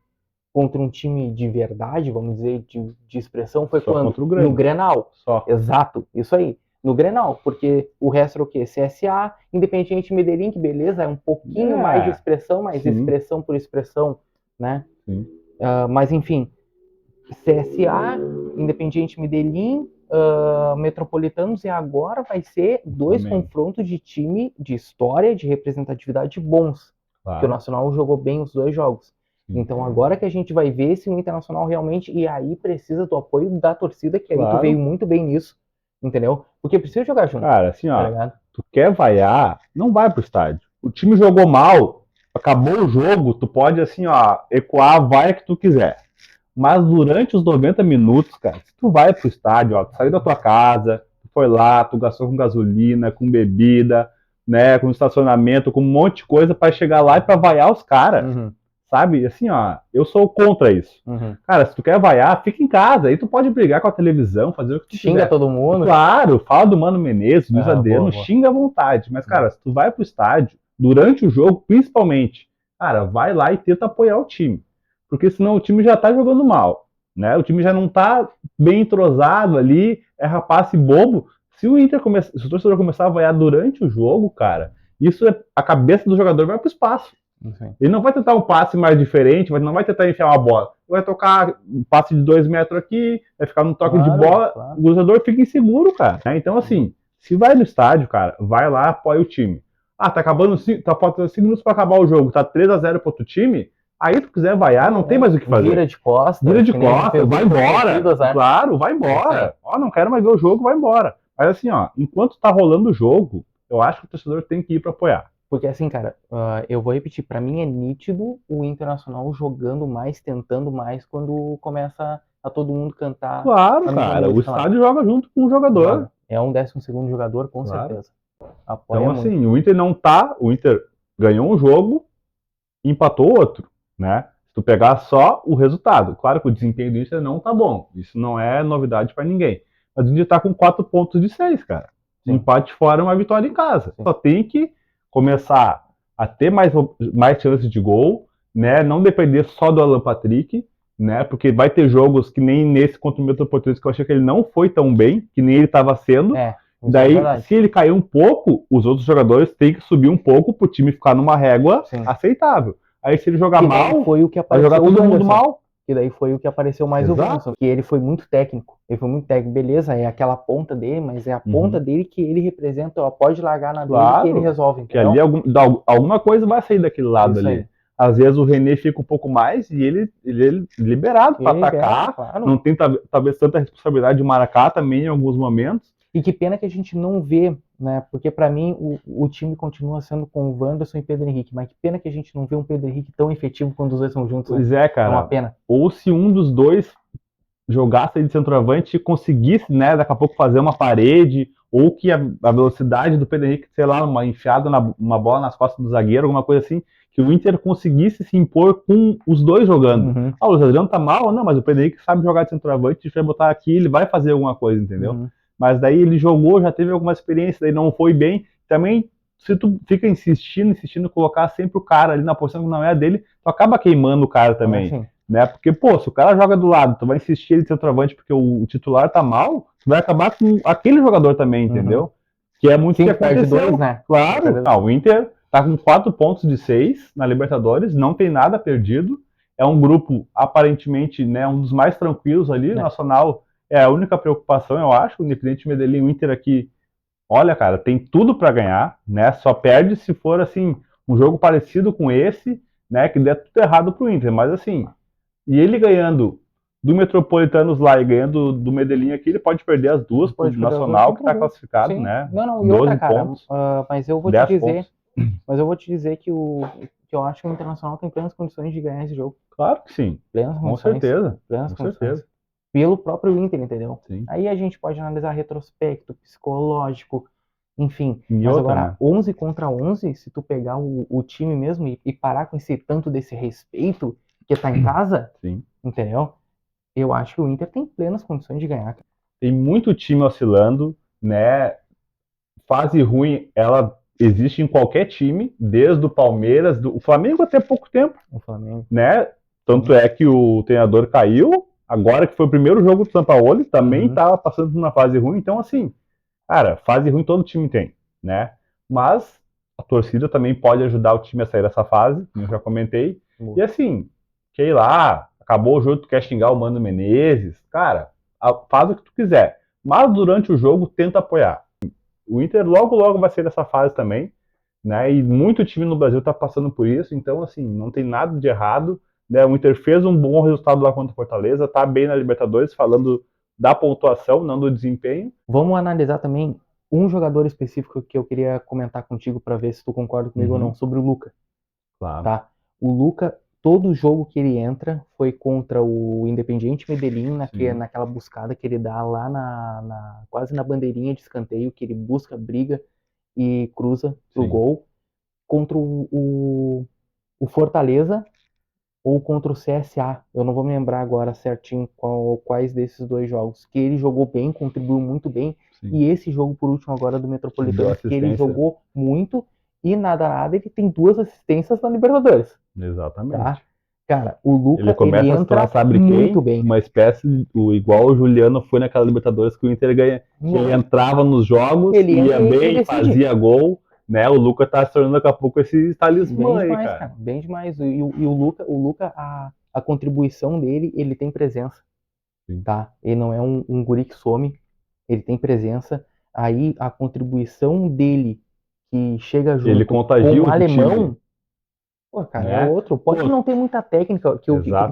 contra um time de verdade, vamos dizer, de expressão, foi só quando? No Grenal. Só. Exato, isso aí. No Grenal, porque o resto era o quê? CSA, Independiente Medellín, que beleza, é um pouquinho mais de expressão, mas expressão por expressão, né? Mas enfim, CSA, Independiente Medellín, Metropolitanos, e agora vai ser dois confrontos de time de história, de representatividade bons. Porque o Nacional jogou bem os dois jogos. Então agora que a gente vai ver se o Internacional realmente, e aí precisa do apoio da torcida, que aí tu veio muito bem nisso, entendeu? Porque precisa jogar junto. Cara, assim, ó, tu quer vaiar, não vai pro estádio. O time jogou mal, acabou o jogo, tu pode, assim, ó, ecoar a vaia que tu quiser. Mas durante os 90 minutos, cara, se tu vai pro estádio, ó, tu saiu da tua casa, tu foi lá, tu gastou com gasolina, com bebida, né, com estacionamento, com um monte de coisa pra chegar lá e pra vaiar os caras. Sabe? Assim, ó, eu sou contra isso. Cara, se tu quer vaiar, fica em casa. Aí tu pode brigar com a televisão, fazer o que tu quiser. Xinga todo mundo. Claro, fala do Mano Menezes, Luiz Adriano, xinga à vontade. Mas, cara, se tu vai pro estádio, durante o jogo, principalmente, cara, vai lá e tenta apoiar o time. Porque senão o time já tá jogando mal, né? O time já não tá bem entrosado ali, é rapaz e bobo. Se o torcedor começar a vaiar durante o jogo, cara, isso a cabeça do jogador vai pro espaço. Ele não vai tentar um passe mais diferente, mas não vai tentar enfiar uma bola. Ele vai tocar um passe de 2 metros aqui, vai ficar num toque de bola, o jogador fica inseguro, cara. Então, assim, se vai no estádio, cara, vai lá, apoia o time. Tá acabando, tá faltando 5 minutos pra acabar o jogo, tá 3-0 pro outro time, aí se tu quiser vaiar, não tem mais o que fazer. Vira de costas. Vai embora. Claro, vai embora. Não quero mais ver o jogo, vai embora. Mas assim, ó, enquanto tá rolando o jogo, eu acho que o torcedor tem que ir pra apoiar. Porque assim, cara, eu vou repetir, pra mim é nítido o Internacional jogando mais, tentando mais, quando começa a todo mundo cantar. Claro, cara, o estádio joga junto com o jogador. É um 12º jogador, com certeza. Apoia então, assim, o Inter não tá, o Inter ganhou um jogo e empatou outro, né? Se tu pegar só o resultado, claro que o desempenho do Inter não tá bom, isso não é novidade pra ninguém. Mas o Inter tá com 4 pontos de 6, cara. Um empate fora, uma vitória em casa. Só tem que começar a ter mais chances de gol, né? Não depender só do Alan Patrick, né? Porque vai ter jogos que nem nesse contra o Metropolitano, que eu achei que ele não foi tão bem, que nem ele estava sendo. Daí, se ele cair um pouco, os outros jogadores têm que subir um pouco para o time ficar numa régua aceitável. Aí, se ele jogar mal, foi o que vai jogar todo mundo mal. que daí foi o que apareceu mais o Exato. Wanderson, que ele foi muito técnico. Ele foi muito técnico. Beleza, é aquela ponta dele, mas é a ponta dele que ele representa, ó, pode largar na dele que ele Claro, resolve, que entendeu? ali alguma coisa vai sair daquele lado Isso ali. aí. Às vezes o René fica um pouco mais e ele é liberado para Ele libera, atacar, claro. não tem talvez tanta responsabilidade de marcar também em alguns momentos. E que pena que a gente não vê, né? Porque pra mim o time continua sendo com o Wanderson e Pedro Henrique, mas que pena que a gente não vê um Pedro Henrique tão efetivo quando os dois são juntos, né? Pois é, É cara. uma pena. Ou se um dos dois jogasse aí de centroavante e conseguisse, né, daqui a pouco fazer uma parede, ou que a velocidade do Pedro Henrique, sei lá, uma enfiada, uma bola nas costas do zagueiro, alguma coisa assim, que o Inter conseguisse se impor com os dois jogando. Uhum. Ah, o Luiz Adriano tá mal? Não, mas o Pedro Henrique sabe jogar de centroavante, a gente vai botar aqui, ele vai fazer alguma coisa, entendeu? Uhum. Mas daí ele jogou, já teve alguma experiência, daí não foi bem. Também, se tu fica insistindo, colocar sempre o cara ali na posição que não é a dele, tu acaba queimando o cara também. Assim, Né? Porque, pô, se o cara joga do lado, tu vai insistir ele de centroavante porque o titular tá mal, tu vai acabar com aquele jogador também, entendeu? Que é muito o que perde aconteceu. dois, né? Claro. Ah, o Inter tá com 4 pontos de 6 na Libertadores, não tem nada perdido. É um grupo, aparentemente, né, um dos mais tranquilos ali. O Nacional é a única preocupação, eu acho. O Independente Medellín, o Inter aqui, olha, cara, tem tudo para ganhar, né? Só perde se for, assim, um jogo parecido com esse, né, que der tudo errado pro Inter. Mas, assim, e ele ganhando do Metropolitanos lá e ganhando do Medellín aqui, ele pode perder as duas pro Nacional, que está classificado, né? Não, e 12 outra, cara, pontos, mas eu vou te 10 dizer, pontos. que eu acho que o Internacional tem plenas condições de ganhar esse jogo. Claro que sim. Plenas Com condições. certeza. Plenas Com condições. certeza. Pelo próprio Inter, entendeu? Sim. Aí a gente pode analisar retrospecto, psicológico, enfim. E Mas outra, agora, né? 11 contra 11, se tu pegar o time mesmo e parar com esse tanto desse respeito que tá em casa, Sim. entendeu? Eu acho que o Inter tem plenas condições de ganhar. Tem muito time oscilando, né? Fase ruim, ela existe em qualquer time, desde o Palmeiras, o Flamengo até pouco tempo, O Flamengo. né? Tanto é que o treinador caiu, agora que foi o primeiro jogo do Sampaoli, também estava passando por uma fase ruim, então assim, cara, fase ruim todo time tem, né? Mas a torcida também pode ajudar o time a sair dessa fase, como eu já comentei. E assim, sei lá, acabou o jogo, tu quer xingar o Mano Menezes, cara, faz o que tu quiser. Mas durante o jogo, tenta apoiar. O Inter logo vai sair dessa fase também, né? E muito time no Brasil está passando por isso, então assim, não tem nada de errado, né? O Inter fez um bom resultado lá contra o Fortaleza, tá bem na Libertadores, falando da pontuação, não do desempenho. Vamos analisar também um jogador específico que eu queria comentar contigo para ver se tu concorda comigo ou não, sobre o Luca. Claro. Tá? O Luca, todo jogo que ele entra foi contra o Independiente Medellín, naquela buscada que ele dá lá quase na bandeirinha de escanteio, que ele busca, briga e cruza pro gol. Contra o Fortaleza ou contra o CSA. Eu não vou me lembrar agora certinho quais desses dois jogos. Que ele jogou bem, contribuiu muito bem. E esse jogo, por último, agora do Metropolitano, que ele jogou muito e nada, ele tem 2 assistências na Libertadores. Exatamente. Tá? Cara, o Luca, ele começa ele a se tornar, entra sabe muito quem? bem. Uma espécie, igual o Juliano foi naquela Libertadores que o Inter ganha. Ele entrava nos jogos, Ele ia entra e bem, decide. fazia gol, né? O Luca tá se tornando daqui a pouco esse talismã Bem aí, demais, cara. Bem demais. E o Luca, a contribuição dele, ele tem presença. Tá? Ele não é um guri que some, ele tem presença. Aí a contribuição dele, que chega junto Ele contagia com o alemão, time. pô, cara, é outro. Pode não ter muita técnica, que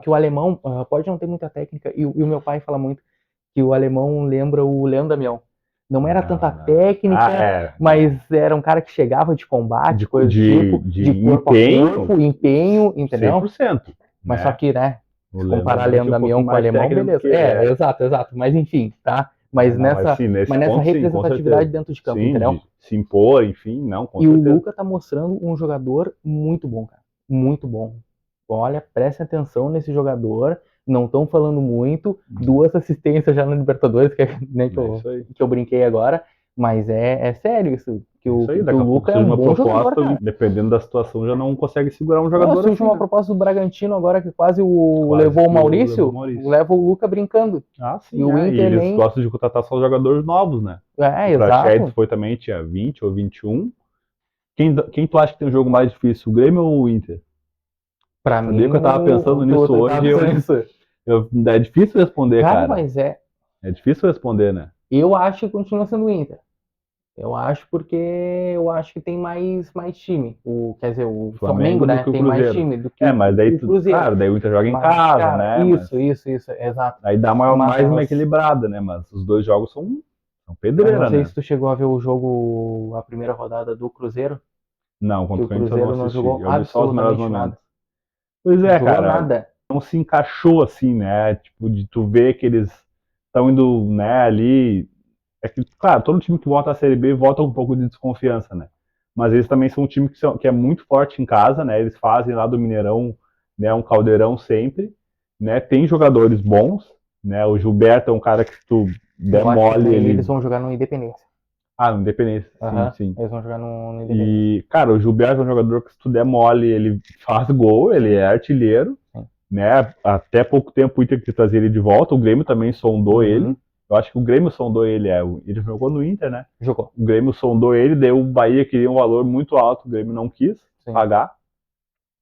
o alemão pode não ter muita técnica, e o meu pai fala muito que o alemão lembra o Leandro Damião. Não era tanta técnica, mas era um cara que chegava de combate, coisa do tipo, de corpo a corpo, empenho, entendeu? 100%. Mas só que, né, O se comparar Leandro Damião com o alemão, beleza. Exato. Mas enfim, tá? Mas nessa representatividade dentro de campo, entendeu? De se impor, enfim, não, com certeza. certeza. O Luca tá mostrando um jogador muito bom, cara. Muito bom. Olha, prestem atenção nesse jogador. Não estão falando muito. 2 assistências já na Libertadores, que eu brinquei agora. Mas é sério isso. Que o Luca é um bom jogador, cara. Dependendo da situação, já não consegue segurar um jogador. Surge uma proposta do Bragantino agora que quase levou o Maurício, leva o Luca brincando. Ah, sim. E o Inter eles gostam de contratar só jogadores novos, né? O Praxedes foi também, tinha 20 ou 21. Quem tu acha que tem o jogo mais difícil, o Grêmio ou o Inter? Pra mim, sabia que eu tava pensando nisso hoje. É difícil responder, Cara, cara. mas É difícil responder, né? eu acho que continua sendo o Inter. Eu acho porque eu acho que tem mais time. Quer dizer, o Flamengo, do né, que o tem mais Cruzeiro. time do que Mas daí, o Cruzeiro. claro, daí o Inter joga em Mas, casa, cara, né? isso, exato. Aí dá mais uma Mas equilibrada, né? Mas os dois jogos são eu não pedreira, sei né? se tu chegou a ver o jogo, a primeira rodada do Cruzeiro, Não, que contra o o Corinthians eu não Cruzeiro não assisti. jogou Eu vi só os melhores absolutamente momentos. nada. Pois Não é, jogou cara. nada. Não se encaixou assim, né? Tipo, de tu ver que eles estão indo, né, ali. É que, claro, todo time que volta à Série B volta com um pouco de desconfiança, né? Mas eles também são um time que é muito forte em casa, né? Eles fazem lá do Mineirão, né, um caldeirão sempre, né? Tem jogadores bons, né? O Gilberto é um cara que se tu der Eu acho que mole, daí ele... eles vão jogar no Independência. Ah, no Independência, sim, Aham, sim. eles vão jogar no Independência. E, cara, o Gilberto é um jogador que se tu der mole, ele faz gol, ele é artilheiro, Sim. né? Até pouco tempo o Inter quis trazer ele de volta, o Grêmio também sondou ele. Eu acho que o Grêmio sondou ele, ele jogou no Inter, né? Jogou. O Grêmio sondou ele, daí o Bahia queria um valor muito alto, o Grêmio não quis Sim. pagar.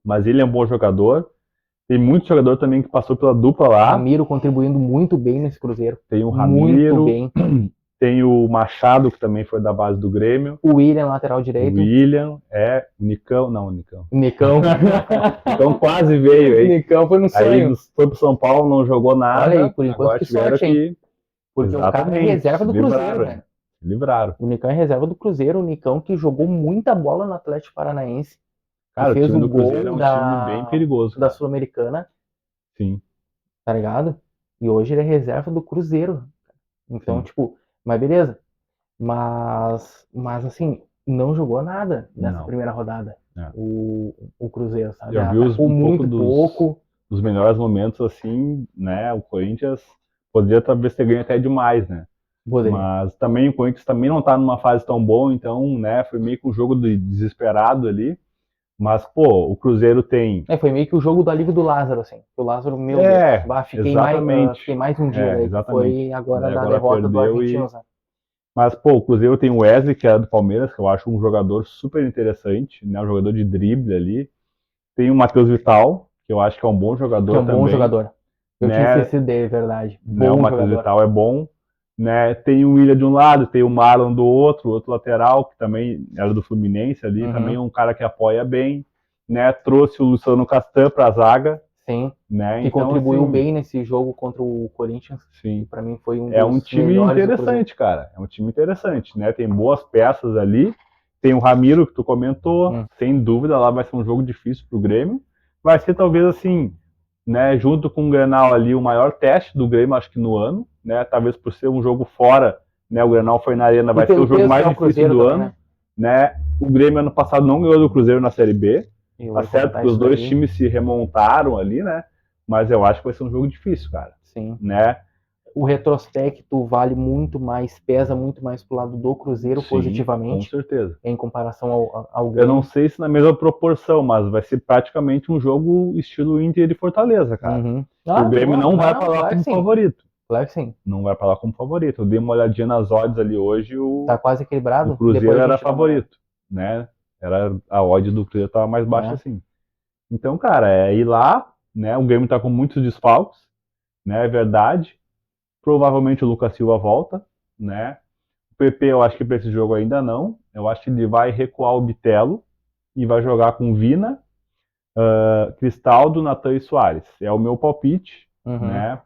Mas ele é um bom jogador. Tem muito jogador também que passou pela dupla lá. Ramiro contribuindo muito bem nesse Cruzeiro. Tem o Muito Ramiro, bem. tem o Machado, que também foi da base do Grêmio. O William, lateral O direito. William, o Nicão, não, o Nicão. O Nicão. Nicão quase veio O aí. Nicão foi no sonho. Aí foi pro São Paulo, não jogou nada. Olha aí, por enquanto, agora que tiveram sorte, hein? que... Porque o cara é reserva do Cruzeiro, velho. Livraram. O Nicão é reserva do Cruzeiro. O Nicão que jogou muita bola no Atlético Paranaense. Cara, que fez o time o do Cruzeiro é gol um time bem perigoso. da Cara. Sul-Americana. Sim. Tá ligado? E hoje ele é reserva do Cruzeiro. Então, Sim. tipo, mas beleza. Mas assim, não jogou nada nessa primeira rodada. É. O Cruzeiro, sabe? Eu vi Atacou muito pouco. Dos melhores momentos, assim, né? O Corinthians poderia talvez ter ganho até demais, né? Poderia. Mas também o Corinthians também não tá numa fase tão boa, então, né? Foi meio que um jogo desesperado ali. Mas, pô, o Cruzeiro tem... Foi meio que o jogo do alívio do Lázaro, assim. O Lázaro, meu Deus. Fiquei mais um dia daí. Exatamente. Foi agora da agora derrota do perdeu Argentino, sabe? Mas, pô, o Cruzeiro tem o Wesley, que era do Palmeiras, que eu acho um jogador super interessante, né? Um jogador de drible ali. Tem o Matheus Vital, que eu acho que é um bom jogador também. Que é um bom jogador. Eu tinha né? esquecido dele, verdade. Né? Bom O Matheus jogador. Vital é bom. Né? Tem o William de um lado, tem o Marlon do outro lateral, que também era do Fluminense ali, também é um cara que apoia bem. Né? Trouxe o Luciano Castan para a zaga. Sim. Né? Que então, contribuiu assim, bem nesse jogo contra o Corinthians. Sim. Para mim foi um um time interessante, cara. É um time interessante, né? Tem boas peças ali. Tem o Ramiro, que tu comentou. Sem dúvida, lá vai ser um jogo difícil pro Grêmio. Vai ser talvez assim, né? Junto com o Grenal ali, o maior teste do Grêmio, acho que no ano, né? Talvez por ser um jogo fora, né? O Grenal foi na Arena, vai ser o jogo mais difícil do ano, né? O Grêmio ano passado não ganhou do Cruzeiro na Série B. Tá certo que os dois times se remontaram ali, né? Mas eu acho que vai ser um jogo difícil, cara. Sim. Né? O retrospecto vale muito mais, pesa muito mais pro lado do Cruzeiro. Sim, positivamente. Com certeza. Em comparação ao Grêmio. Eu não sei se na mesma proporção, mas vai ser praticamente um jogo estilo Inter e Fortaleza, cara. O Grêmio não vai pra lá como favorito. Claro que sim. Não vai pra lá como favorito. Eu dei uma olhadinha nas odds ali hoje. Tá quase equilibrado. O Cruzeiro era favorito, né? A odd do Cruzeiro tava mais baixa assim. Então, cara, é ir lá, né? O Grêmio tá com muitos desfalques, né? É verdade. Provavelmente o Lucas Silva volta, né? O PP eu acho que para esse jogo ainda não. Eu acho que ele vai recuar o Bitelo e vai jogar com Vina, Cristaldo, Natan e Soares. É o meu palpite, né?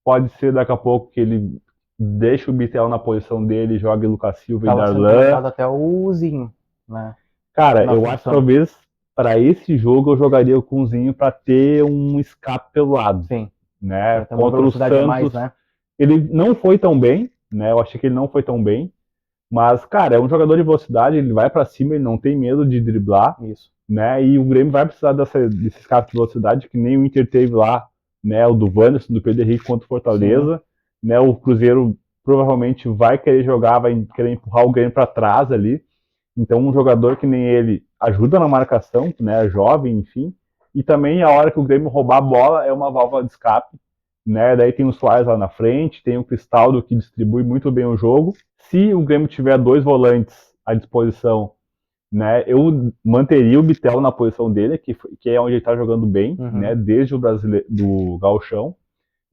Pode ser daqui a pouco que ele deixe o Bitelo na posição dele, jogue Lucas Silva e Darlan. Até o Zinho, né? Cara, eu acho que talvez para esse jogo eu jogaria com o Zinho para ter um escape pelo lado. Sim. Né? Contra o Santos, mais, né? Ele não foi tão bem, né? Eu achei que ele não foi tão bem. Mas, cara, é um jogador de velocidade, ele vai para cima, ele não tem medo de driblar. Isso. Né? E o Grêmio vai precisar desse escape de velocidade, que nem o Inter teve lá, né? O do Wanderson, do Pedro Henrique contra o Fortaleza. Né? O Cruzeiro provavelmente vai querer jogar, vai querer empurrar o Grêmio para trás ali. Então, um jogador que nem ele ajuda na marcação, né? Jovem, enfim. E também, a hora que o Grêmio roubar a bola, é uma válvula de escape. Né? Daí tem o Soares lá na frente, tem o Cristaldo que distribui muito bem o jogo. Se o Grêmio tiver dois volantes à disposição, né, eu manteria o Bitelo na posição dele, que é onde ele está jogando bem, né, desde o do Gauchão.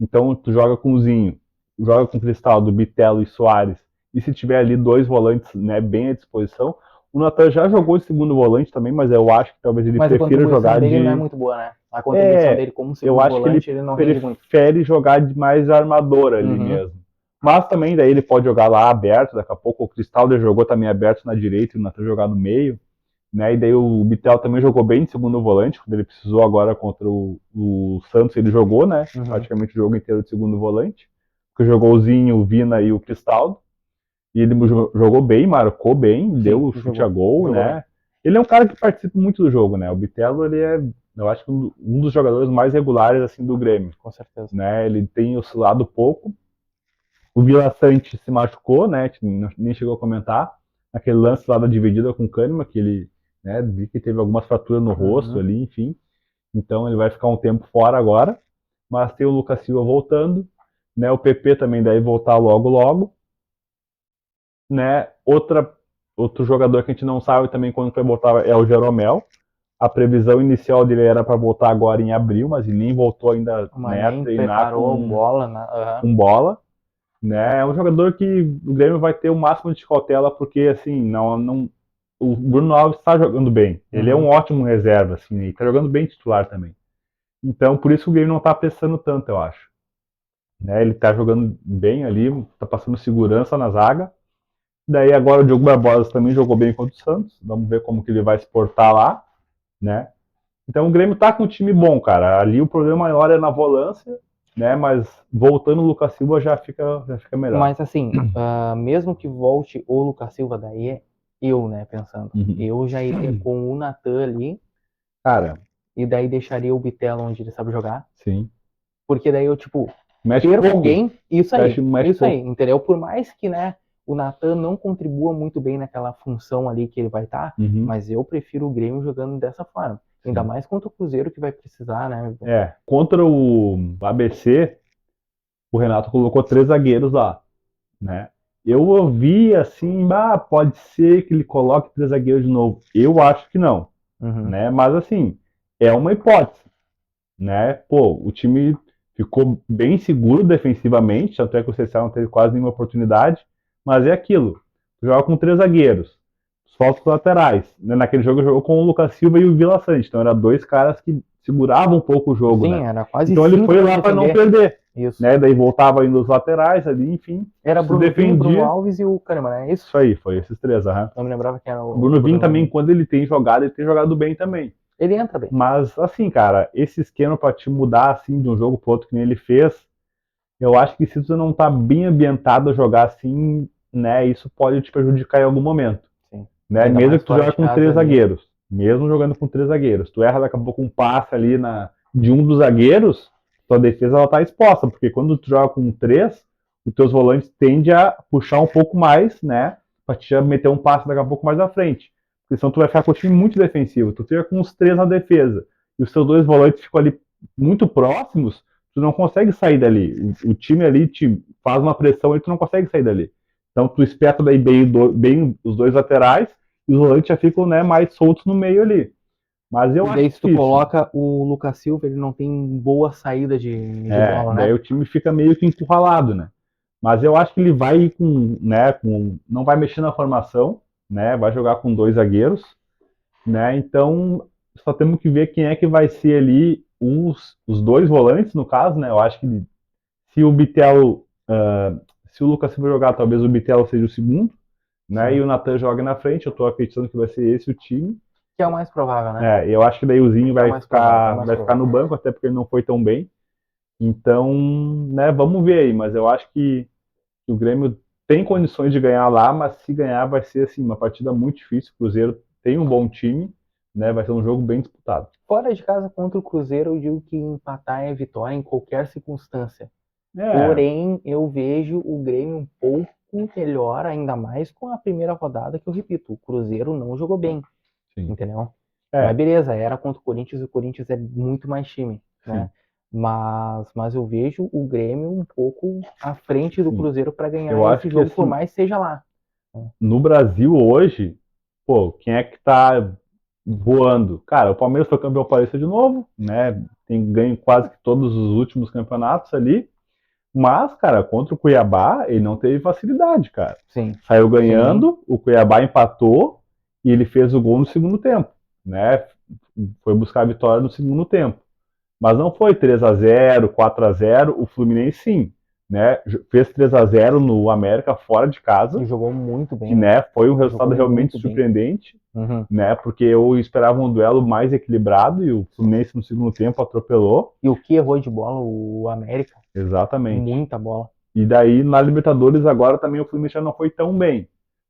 Então tu joga com o Zinho, joga com o Cristaldo, Bitelo e Soares, e se tiver ali dois volantes, né, bem à disposição, o Natan já jogou de segundo volante também, mas eu acho que talvez ele Mas a prefira contribuição jogar dele não é de... muito boa, né? A contribuição dele como Eu segundo acho que ele volante, ele não rende muito. prefere jogar de mais armador ali Uhum. mesmo. Mas também daí ele pode jogar lá aberto, daqui a pouco o Cristaldo jogou também aberto na direita e o Natan jogar no meio, né? E daí o Bitel também jogou bem de segundo volante, quando ele precisou agora contra o Santos, ele jogou, né? Uhum. Praticamente o jogo inteiro de segundo volante, porque jogou o Zinho, o Vina e o Cristaldo, e ele jogou bem, marcou bem, Sim, deu o chute a jogou. gol, Jogou bem. né? Ele é um cara que participa muito do jogo, né? O Bitelo, ele é, eu acho que um dos jogadores mais regulares assim do Grêmio, Com certeza. né? Ele tem oscilado pouco. O Vila Sante se machucou, né? Nem chegou a comentar. Aquele lance lá da dividida com o Kahneman, que ele, né, vi que teve algumas fraturas no rosto Uhum. ali, enfim. Então ele vai ficar um tempo fora agora. Mas tem o Lucas Silva voltando, né? O PP também deve voltar logo logo, né? Outro jogador que a gente não sabe também quando vai voltar é o Jeromel. A previsão inicial dele era para voltar agora em abril, mas ele nem voltou ainda, Mas né, a nem treinar preparou bola, né? Uhum. com bola, né? É um jogador que o Grêmio vai ter o máximo de cautela porque assim, não o Bruno Alves está jogando bem. Ele é um Uhum. ótimo reserva assim, e está jogando bem titular também. Então, por isso o Grêmio não está pressando tanto, eu acho. Né? Ele está jogando bem ali, está passando segurança na zaga. Daí agora o Diogo Barbosa também jogou bem contra o Santos. Vamos ver como que ele vai se portar lá, né? Então o Grêmio tá com um time bom, cara. Ali o problema maior é na volância, né? Mas voltando o Lucas Silva já fica melhor. Mas assim, mesmo que volte o Lucas Silva, daí é eu, né, pensando. Uhum. Eu já iria com o Natan ali, Cara, e daí deixaria o Bitelo onde ele sabe jogar. sim. Porque daí eu, tipo, Mexe perco pouco. alguém, Mexe isso aí, pouco. entendeu? Por mais que, né, o Natan não contribua muito bem naquela função ali que ele vai estar, Uhum. mas eu prefiro o Grêmio jogando dessa forma. Ainda Sim. mais contra o Cruzeiro que vai precisar, né? Contra o ABC, o Renato colocou 3 zagueiros lá, né? Eu ouvi assim, pode ser que ele coloque 3 zagueiros de novo. Eu acho que não, Uhum. né? Mas assim, é uma hipótese, né? Pô, o time ficou bem seguro defensivamente, tanto é que o CSA não teve quase nenhuma oportunidade, mas é aquilo. Joga com 3 zagueiros, falta os laterais. Né? Naquele jogo jogou com o Lucas Silva e o Vila Sante, então eram 2 caras que seguravam um pouco o jogo, Sim, né? era quase Então ele 5 foi para lá para não defender. perder, Isso. né? Daí voltava indo os laterais ali, enfim, Era se Bruno Vini, Bruno defendia. Alves e o Kahneman, né? Isso? Isso aí, foi esses 3, aham. Não me lembrava que era O o Bruno Vini Bruno também, Vini. quando ele tem jogado bem também. Ele entra bem. Mas, assim, cara, esse esquema pra te mudar, assim, de um jogo pro outro que nem ele fez, eu acho que se tu não tá bem ambientado a jogar assim, né, isso pode te prejudicar em algum momento, Sim. né? Ainda Mesmo mais que tu fora jogue de com casa três ali. zagueiros, mesmo jogando com 3 zagueiros, tu erra daqui a pouco um passe ali de um dos zagueiros, tua defesa ela tá exposta, porque quando tu joga com 3, os teus volantes tendem a puxar um pouco mais, né, pra te meter um passe daqui a pouco mais à frente. Porque senão tu vai ficar com o time muito defensivo. Tu fica com os 3 na defesa e os teus 2 volantes ficam ali muito próximos, tu não consegue sair dali. O time ali te faz uma pressão e tu não consegue sair dali. Então tu espeta daí bem os 2 laterais e os volantes já ficam, né, mais soltos no meio ali. Mas eu E acho daí, se tu difícil. coloca o Lucas Silva, ele não tem boa saída de bola, Daí né? o time fica meio que encurralado, né? Mas eu acho que ele vai né, não vai mexer na formação, né? Vai jogar com 2 zagueiros, né? Então só temos que ver quem é que vai ser ali os 2 volantes, no caso, né? Eu acho que se o Bitel, se o Lucas Silva jogar, talvez o Bitel seja o segundo, né? E Sim. o Natan joga na frente. Eu tô acreditando que vai ser esse o time. Que é o mais provável, né? Eu acho que daí o Zinho É o mais provável, é o mais vai ficar provável. no banco, até porque ele não foi tão bem. Então, né, vamos ver aí. Mas eu acho que o Grêmio tem condições de ganhar lá, mas se ganhar vai ser assim, uma partida muito difícil. O Cruzeiro tem um bom time, né? Vai ser um jogo bem disputado. Fora de casa contra o Cruzeiro, eu digo que empatar é vitória em qualquer circunstância. É, Porém, eu vejo o Grêmio um pouco melhor, ainda mais com a primeira rodada, que eu repito, o Cruzeiro não jogou bem, sim. entendeu? Mas É, beleza, era contra o Corinthians e o Corinthians é muito mais time, né? sim, Mas eu vejo o Grêmio um pouco à frente do sim. Cruzeiro para ganhar Eu acho esse que jogo, por assim, mais que seja lá. Né? no Brasil hoje, pô, quem é que tá voando? Cara, o Palmeiras foi campeão paulista de novo, né? Tem ganho quase que todos os últimos campeonatos ali. Mas, cara, contra o Cuiabá, ele não teve facilidade, cara. Sim. Saiu ganhando, o Cuiabá empatou e ele fez o gol no segundo tempo, né? Foi buscar a vitória no segundo tempo. Mas não foi 3-0, 4-0, o Fluminense sim, né? Fez 3-0 no América fora de casa, E jogou muito que, bem, né? né, foi um resultado Jogou realmente muito bem. surpreendente, Uhum. né? Porque eu esperava um duelo mais equilibrado e o Fluminense no segundo tempo atropelou. E o que errou de bola? O América. Exatamente. Muita bola. E daí na Libertadores agora também o Fluminense já não foi tão bem,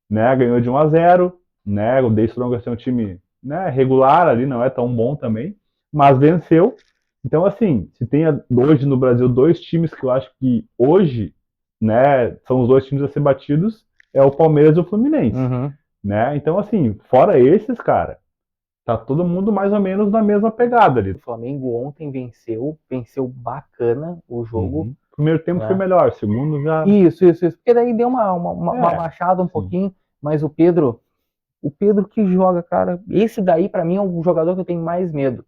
né? Ganhou de 1-0, né? O The Strongest é um time, né, regular ali, não é tão bom também, mas venceu. Então assim, se tem hoje no Brasil dois times que eu acho que hoje, né, são os dois times a ser batidos, é o Palmeiras e o Fluminense, Uhum. né? Então assim, fora esses, cara, tá todo mundo mais ou menos na mesma pegada ali. O Flamengo ontem venceu bacana o jogo, Uhum. Primeiro tempo foi né? melhor, segundo já. Isso. Porque daí deu uma É, baixada um sim. pouquinho, mas o Pedro que joga, cara, esse daí pra mim é o jogador que eu tenho mais medo.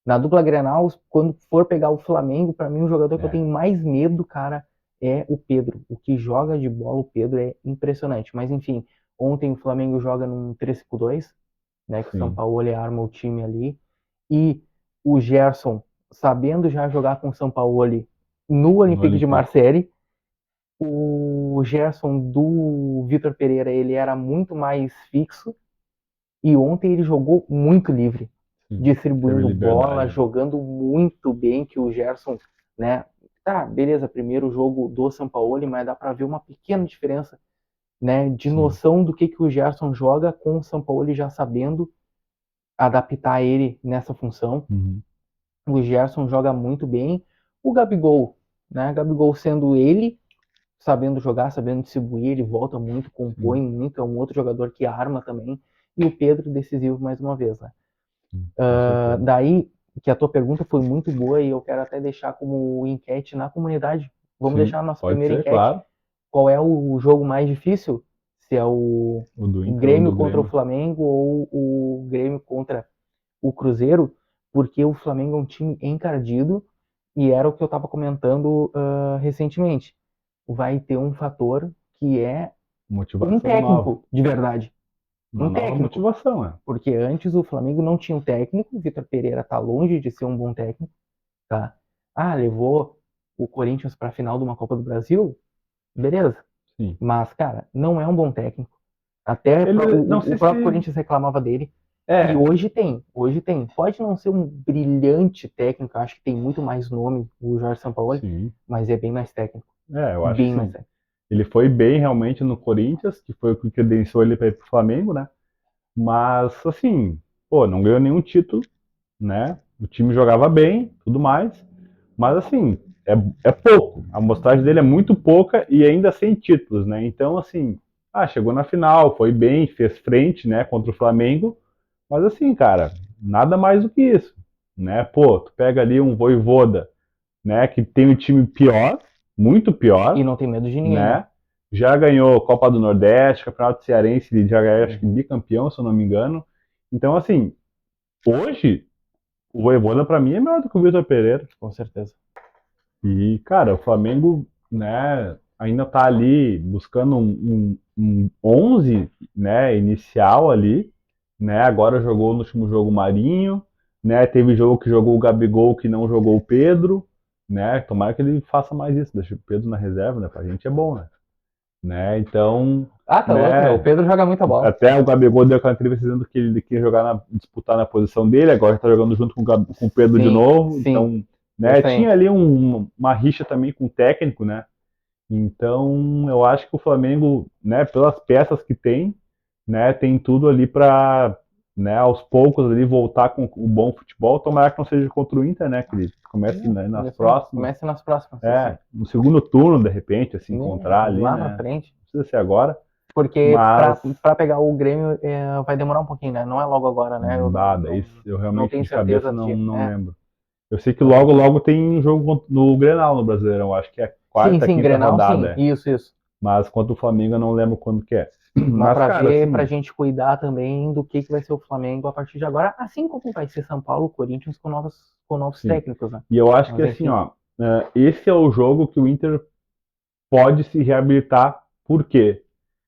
Na dupla Grenal, quando for pegar o Flamengo, pra mim o jogador que eu É, tenho mais medo, cara, é o Pedro. O que joga de bola o Pedro é impressionante. Mas enfim, ontem o Flamengo joga num 3-5-2, né, que o São sim. Paulo arma o time ali. E o Gerson, sabendo já jogar com o São Paulo no No Olympique de Olympique. Marseille, o Gerson do Vitor Pereira, ele era muito mais fixo e ontem ele jogou muito livre, Sim. Teve distribuindo bola, liberdade, né? jogando muito bem, que o Gerson, né, tá, beleza, primeiro jogo do São Paulo, mas dá para ver uma pequena diferença, né, de Sim. noção do que o Gerson joga com o São Paulo já sabendo adaptar ele nessa função. Uhum. O Gerson joga muito bem. O Gabigol, né? Gabigol sendo ele, sabendo jogar, sabendo distribuir, ele volta muito, compõe Sim. muito, é um outro jogador que arma também. E o Pedro decisivo mais uma vez, né? Sim. Com certeza. Daí que a tua pergunta foi muito boa e eu quero até deixar como enquete na comunidade. Vamos Sim. deixar a nossa Pode primeira ser, enquete. claro. Qual é o jogo mais difícil? Se é o O do Inter ou Grêmio do contra o Grêmio. Flamengo ou o Grêmio contra o Cruzeiro, porque o Flamengo é um time encardido e era o que eu estava comentando recentemente. Vai ter um fator que é um Motivação nova. técnico de verdade. Uma Um nova técnico. motivação, né? Porque antes o Flamengo não tinha um técnico, o Vitor Pereira está longe de ser um bom técnico, tá? Ah, levou o Corinthians para a final de uma Copa do Brasil? Beleza. Sim. Mas, cara, não é um bom técnico. Até Ele, não o sei próprio se. Corinthians reclamava dele. E É, hoje tem, hoje tem. Pode não ser um brilhante técnico, acho que tem muito mais nome o Jorge Sampaoli, sim. mas é bem mais técnico. É, eu acho que Bem mais sim. técnico. Ele foi bem realmente no Corinthians, que foi o que credenciou ele para ir pro Flamengo, né? Mas, assim, pô, não ganhou nenhum título, né? O time jogava bem, tudo mais. Mas assim, é pouco. A amostragem dele é muito pouca e ainda sem títulos, né? Então, assim, chegou na final, foi bem, fez frente, né, contra o Flamengo. Mas assim, cara, nada mais do que isso, né? Pô, tu pega ali um Voivoda, né, que tem um time pior, muito E pior, não tem medo de ninguém, né? né? Já ganhou Copa do Nordeste, Campeonato Cearense, ele já é, acho que Uhum. bicampeão, se eu não me engano. Então, assim, hoje o Voivoda pra mim é melhor do que o Vitor Pereira. Com certeza. E, cara, o Flamengo, né, ainda tá ali buscando um 11, né, inicial ali, né, agora jogou no último jogo o Marinho, né, teve jogo que jogou o Gabigol que não jogou o Pedro, né, tomara que ele faça mais isso, deixa o Pedro na reserva, né, pra gente é bom, né, então, Ah, tá louco, meu. O né, Pedro joga muita bola. até o Gabigol deu aquela entrevista dizendo que ele queria jogar disputar na posição dele, agora está jogando junto com o Pedro de Sim, novo. sim. Então, né, Isso tinha aí. ali uma rixa também com o técnico, né? Então, eu acho que o Flamengo, né, pelas peças que tem, né, tem tudo ali para, né, aos poucos ali voltar com o bom futebol. Tomara que não seja contra o Inter, né, que ele comece, né, nas Isso aí. próximas. Comece nas próximas. Isso aí. No segundo turno, de repente, se encontrar ali, Lá na né? frente. Não precisa ser agora. Porque Mas pra pegar o Grêmio vai demorar um pouquinho, né? Não é logo agora, né? Eu não, nada, isso eu não realmente tenho de cabeça certeza não é, lembro. Eu sei que não tenho logo, certeza. logo tem um jogo no Grenal no Brasileirão. Acho que é a Sim, quarta, sim, quinta Grenal, rodada. sim. Isso. Mas contra o Flamengo eu não lembro quando que é. Mas Mas, pra cara, ver, pra assim, gente cuidar também do que vai ser o Flamengo a partir de agora, assim como vai ser São Paulo, Corinthians com novos sim. técnicos, né? E eu acho que Mas assim, enfim. ó, Esse é o jogo que o Inter pode se reabilitar. Por quê?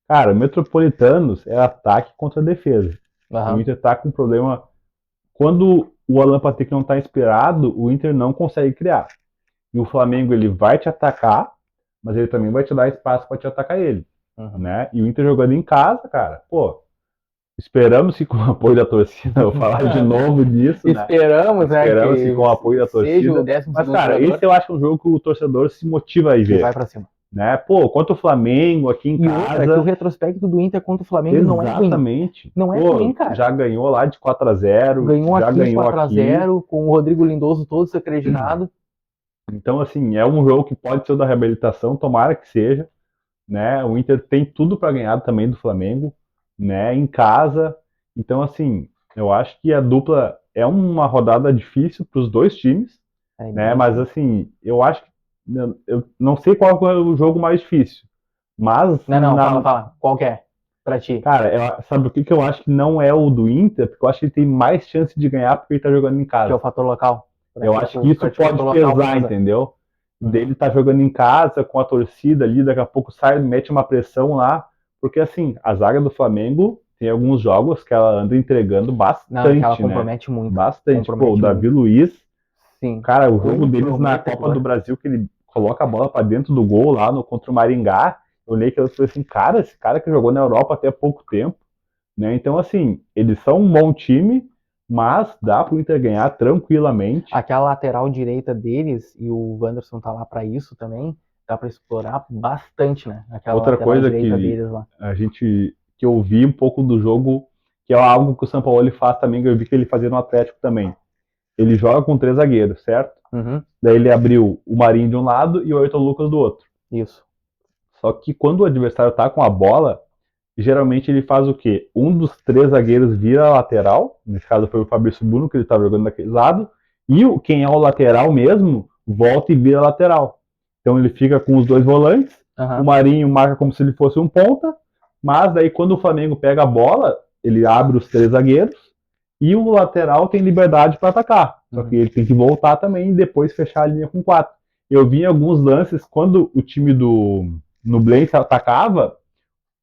Cara, Metropolitanos é ataque contra defesa. O Aham. Inter tá com problema. Quando o Alan Patrick não tá inspirado, o Inter não consegue criar. E o Flamengo ele vai te atacar, mas ele também vai te dar espaço para te atacar ele, Uhum. né? E o Inter jogando em casa, cara, pô, esperamos que com o apoio da torcida, eu vou falar de novo disso, né? Esperamos, né, Esperamos que que com o apoio da seja o torcida. décimo Mas, segundo cara, esse jogador eu acho um jogo que o torcedor se motiva a ir e vai ver, pra cima. né? Pô, contra o Flamengo aqui em E outra, que o casa, retrospecto do Inter contra o Flamengo não é ruim. exatamente. Não é ruim, Pô, cara. já ganhou lá de 4-0, Ganhou já aqui ganhou 4 a aqui. 0 com o Rodrigo Lindoso todo desacreditado. Então, assim, é um jogo que pode ser o da reabilitação, tomara que seja, né? O Inter tem tudo para ganhar também do Flamengo, né? Em casa. Então, assim, eu acho que a dupla é uma rodada difícil para os dois times, É né? bem Mas difícil. assim, eu acho que eu não sei qual é o jogo mais difícil, mas Não, não, fala, fala. Qual que é? Pra ti. cara, sabe o que eu acho que não é o do Inter? Porque eu acho que ele tem mais chance de ganhar porque ele tá jogando em Que é o casa. fator local. Pra Eu ti, acho que isso pra ti o pode fator local pesar, pesa. entendeu? Uhum. Dele tá jogando em casa com a torcida ali, daqui a pouco sai, mete uma pressão lá, porque assim, a zaga do Flamengo tem alguns jogos que ela anda entregando Não, é que ela bastante, né? compromete muito. Bastante. Pô, o Compromete Davi muito. Luiz, Sim. cara, o jogo deles na Copa do Comprometedor. Brasil, que ele coloca a bola pra dentro do gol lá no, contra o Maringá, eu olhei que eu falei assim, cara, esse cara que jogou na Europa até há pouco tempo, né? Então, assim, eles são um bom time, mas dá pro Inter ganhar tranquilamente. Aquela lateral direita deles, e o Wanderson tá lá pra isso também, dá pra explorar bastante, né? Aquela Outra lateral coisa direita que deles lá. a gente que eu vi um pouco do jogo, que é algo que o São Paulo ele faz também, que eu vi que ele fazia no Atlético também. Ele joga com três zagueiros, certo? Uhum. Daí ele abriu o Marinho de um lado e o Ayrton Lucas do outro. Isso. Só que quando o adversário tá com a bola, geralmente ele faz o quê? Um dos três zagueiros vira a lateral, nesse caso foi o Fabrício Bruno, que ele estava jogando daquele lado, e quem é o lateral mesmo, volta e vira a lateral. Então ele fica com os dois volantes, o Uhum. Marinho marca como se ele fosse um ponta, mas daí quando o Flamengo pega a bola, ele abre os três zagueiros, e o lateral tem liberdade para atacar. Só que Uhum. ele tem que voltar também e depois fechar a linha com quatro. Eu vi em alguns lances, quando o time do Nublense atacava,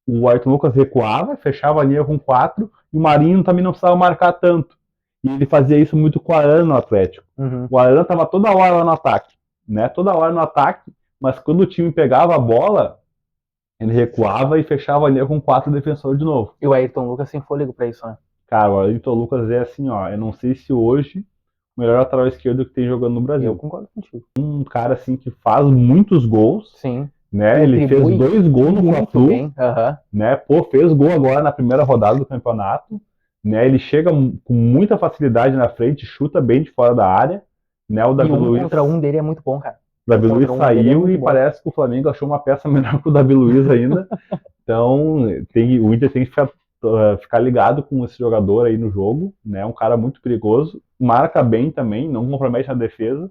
o Ayrton Lucas recuava, fechava a linha com quatro, e o Marinho também não precisava marcar tanto. E ele fazia isso muito com o Arana no Atlético. Uhum. O Arana estava toda hora lá no ataque, né? Toda hora no ataque, mas quando o time pegava a bola, ele recuava e fechava a linha com quatro defensores de novo. E o Ayrton Lucas sem fôlego pra isso, né? Cara, o Ayrton Lucas é assim, ó, eu não sei se hoje o melhor lateral esquerdo que tem jogando no Eu Brasil. concordo contigo. Um cara assim que faz muitos gols, Sim. né? Ele fez Contribui 2 gols no muito Fla-Flu, bem. Uhum. né? Pô, fez gol agora na primeira rodada do campeonato, né? Ele chega com muita facilidade na frente, chuta bem de fora da área, né? E um contra um dele é muito bom, cara. Um Davi Luiz contra um dele é saiu muito e bom. parece que o Flamengo achou uma peça melhor que o Davi Luiz ainda. Então, o Inter tem que ficar ligado com esse jogador aí no jogo, né? Um cara muito perigoso, marca bem também, não compromete na defesa.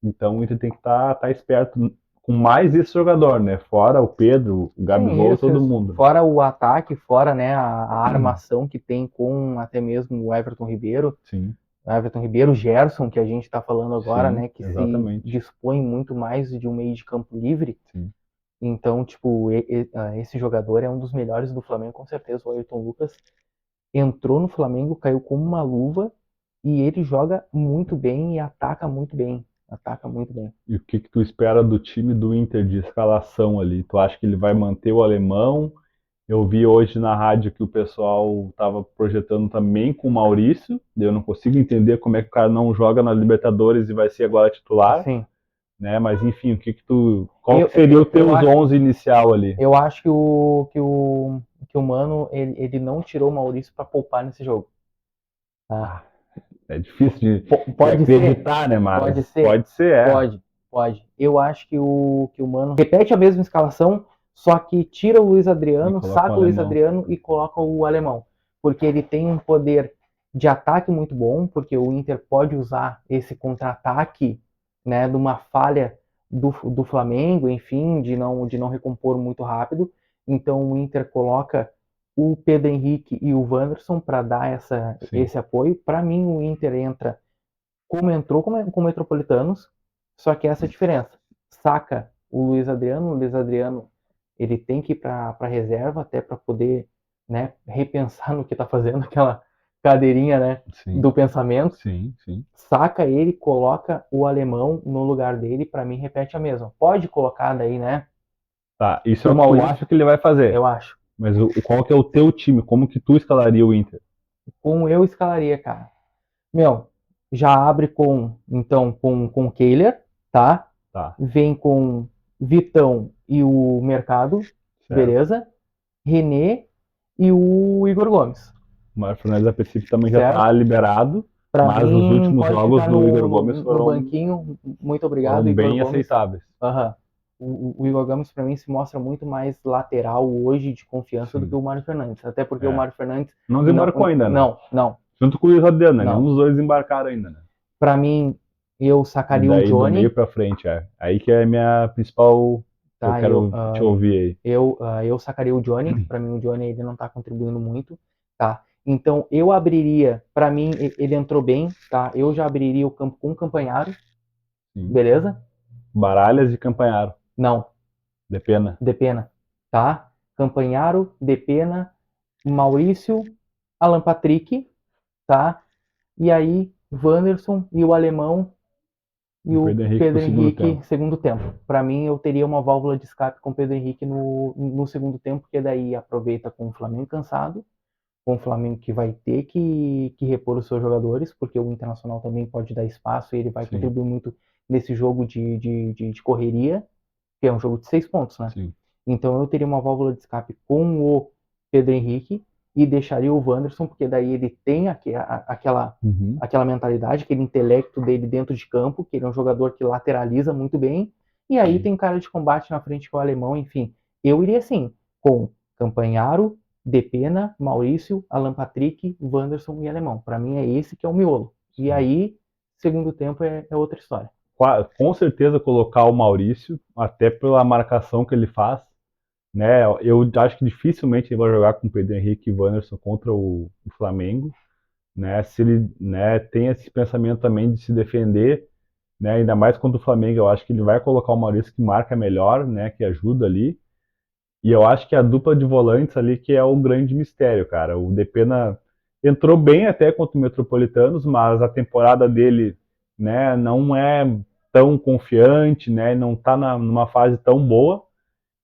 Então o Inter tem que tá esperto com mais esse jogador, né? Fora o Pedro, o Sim, Gabigol, isso, todo isso. mundo. Fora o ataque, fora, né, a armação que tem com até mesmo o Everton Ribeiro. Sim, O Everton Ribeiro, o Gerson, que a gente está falando agora, sim, né, que se exatamente. dispõe muito mais de um meio de campo livre. Sim. Então, tipo, esse jogador é um dos melhores do Flamengo, com certeza. O Ayrton Lucas entrou no Flamengo, caiu como uma luva e ele joga muito bem e ataca muito bem. Ataca muito bem. E o que tu espera do time do Inter de escalação ali? Tu acha que ele vai manter o alemão? Eu vi hoje na rádio que o pessoal estava projetando também com o Maurício. Eu não consigo entender como é que o cara não joga na Libertadores e vai ser agora titular, Sim. né? Mas enfim, qual Eu, que seria o eu teus acho, 11 inicial ali? eu acho que o Mano, ele não tirou o Maurício para poupar nesse jogo. Ah, Ah, é difícil de pode ser? acreditar, né? Pode Mas ser? pode ser, é. Pode, pode. Eu acho que o Mano repete a mesma escalação, só que tira o Luiz E Adriano, coloca um saca o Luiz alemão. Adriano e coloca o alemão. Porque ele tem um poder de ataque muito bom, porque o Inter pode usar esse contra-ataque, né, de uma falha do Flamengo, enfim, de não recompor muito rápido. Então o Inter coloca o Pedro Henrique e o Wanderson para dar Sim. esse apoio. Para mim, o Inter entra como entrou com o Metropolitanos, Só que essa é a diferença. Saca o Luiz Adriano, ele tem que ir para reserva até para poder, né, repensar no que tá fazendo, aquela cadeirinha, né, Sim, do pensamento. sim, sim. Saca ele, coloca o alemão no lugar dele, para mim repete a mesma. Pode colocar daí, né? Tá, isso é O o que tu Maurício, acha que ele vai fazer. eu acho. Mas qual que é o teu time? Como que tu escalaria o Inter? Como eu escalaria, cara? Meu, já abre então, com Kehler, tá? Tá, Vem com Vitão e o Mercado, certo. beleza? René e o Igor Gomes, O Mário Fernandes a princípio também já tá certo? liberado, Para mas os mim, últimos pode jogos ficar do Igor Gomes no banquinho. Muito obrigado, foram Igor bem Gomes. aceitáveis. Uhum. O Igor Gomes, para mim, se mostra muito mais lateral hoje de confiança do que Sim. o Mário Fernandes. Até porque o É. Mário Fernandes. Não desembarcou ainda, né? Não. Junto com o Luiz Adriano, né? Nenhum Não. dos dois desembarcaram ainda, né? Para mim, eu E sacaria o daí do meio Johnny, pra frente, é. Aí que é a minha principal. Eu tá? quero te ouvir aí. Eu sacaria o Johnny. Para mim, o Johnny ele não tá contribuindo muito, tá? Então, eu abriria. Para mim, ele entrou bem, tá? Eu já abriria o campo com o Campanharo, Sim. beleza? Baralhas de Campanharo. Não, De pena. Depena, tá? Campanharo, Depena, Maurício, Alan Patrick, tá? E aí, Wanderson e o Alemão e O o Pedro Henrique pro Pedro segundo Henrique, tempo. segundo tempo. Para mim, eu teria uma válvula de escape com o Pedro Henrique no segundo tempo, porque daí aproveita com o Flamengo cansado, com o Flamengo que vai ter que repor os seus jogadores, porque o Internacional também pode dar espaço e ele vai Sim, contribuir muito nesse jogo de correria, que é um jogo de 6 pontos, né? sim. Então eu teria uma válvula de escape com o Pedro Henrique e deixaria o Wanderson, porque daí ele tem aquela mentalidade, aquele intelecto dele dentro de campo, que ele é um jogador que lateraliza muito bem, e aí Sim. tem um cara de combate na frente que é o alemão, enfim. Eu iria assim, com Campanharo, Depena, Maurício, Alan Patrick, Wanderson e Alemão. Para mim é esse que é o miolo. E aí, segundo tempo é outra história. Com certeza colocar o Maurício, até pela marcação que ele faz, né? Eu acho que dificilmente ele vai jogar com o Pedro Henrique e Wanderson contra o Flamengo, né? Se ele, né, tem esse pensamento também de se defender, né? Ainda mais contra o Flamengo, eu acho que ele vai colocar o Maurício que marca melhor, né? Que ajuda ali. E eu acho que a dupla de volantes ali que é o grande mistério, cara. O Depena entrou bem até contra o Metropolitanos, mas a temporada dele, né, não é tão confiante, né, não tá numa fase tão boa.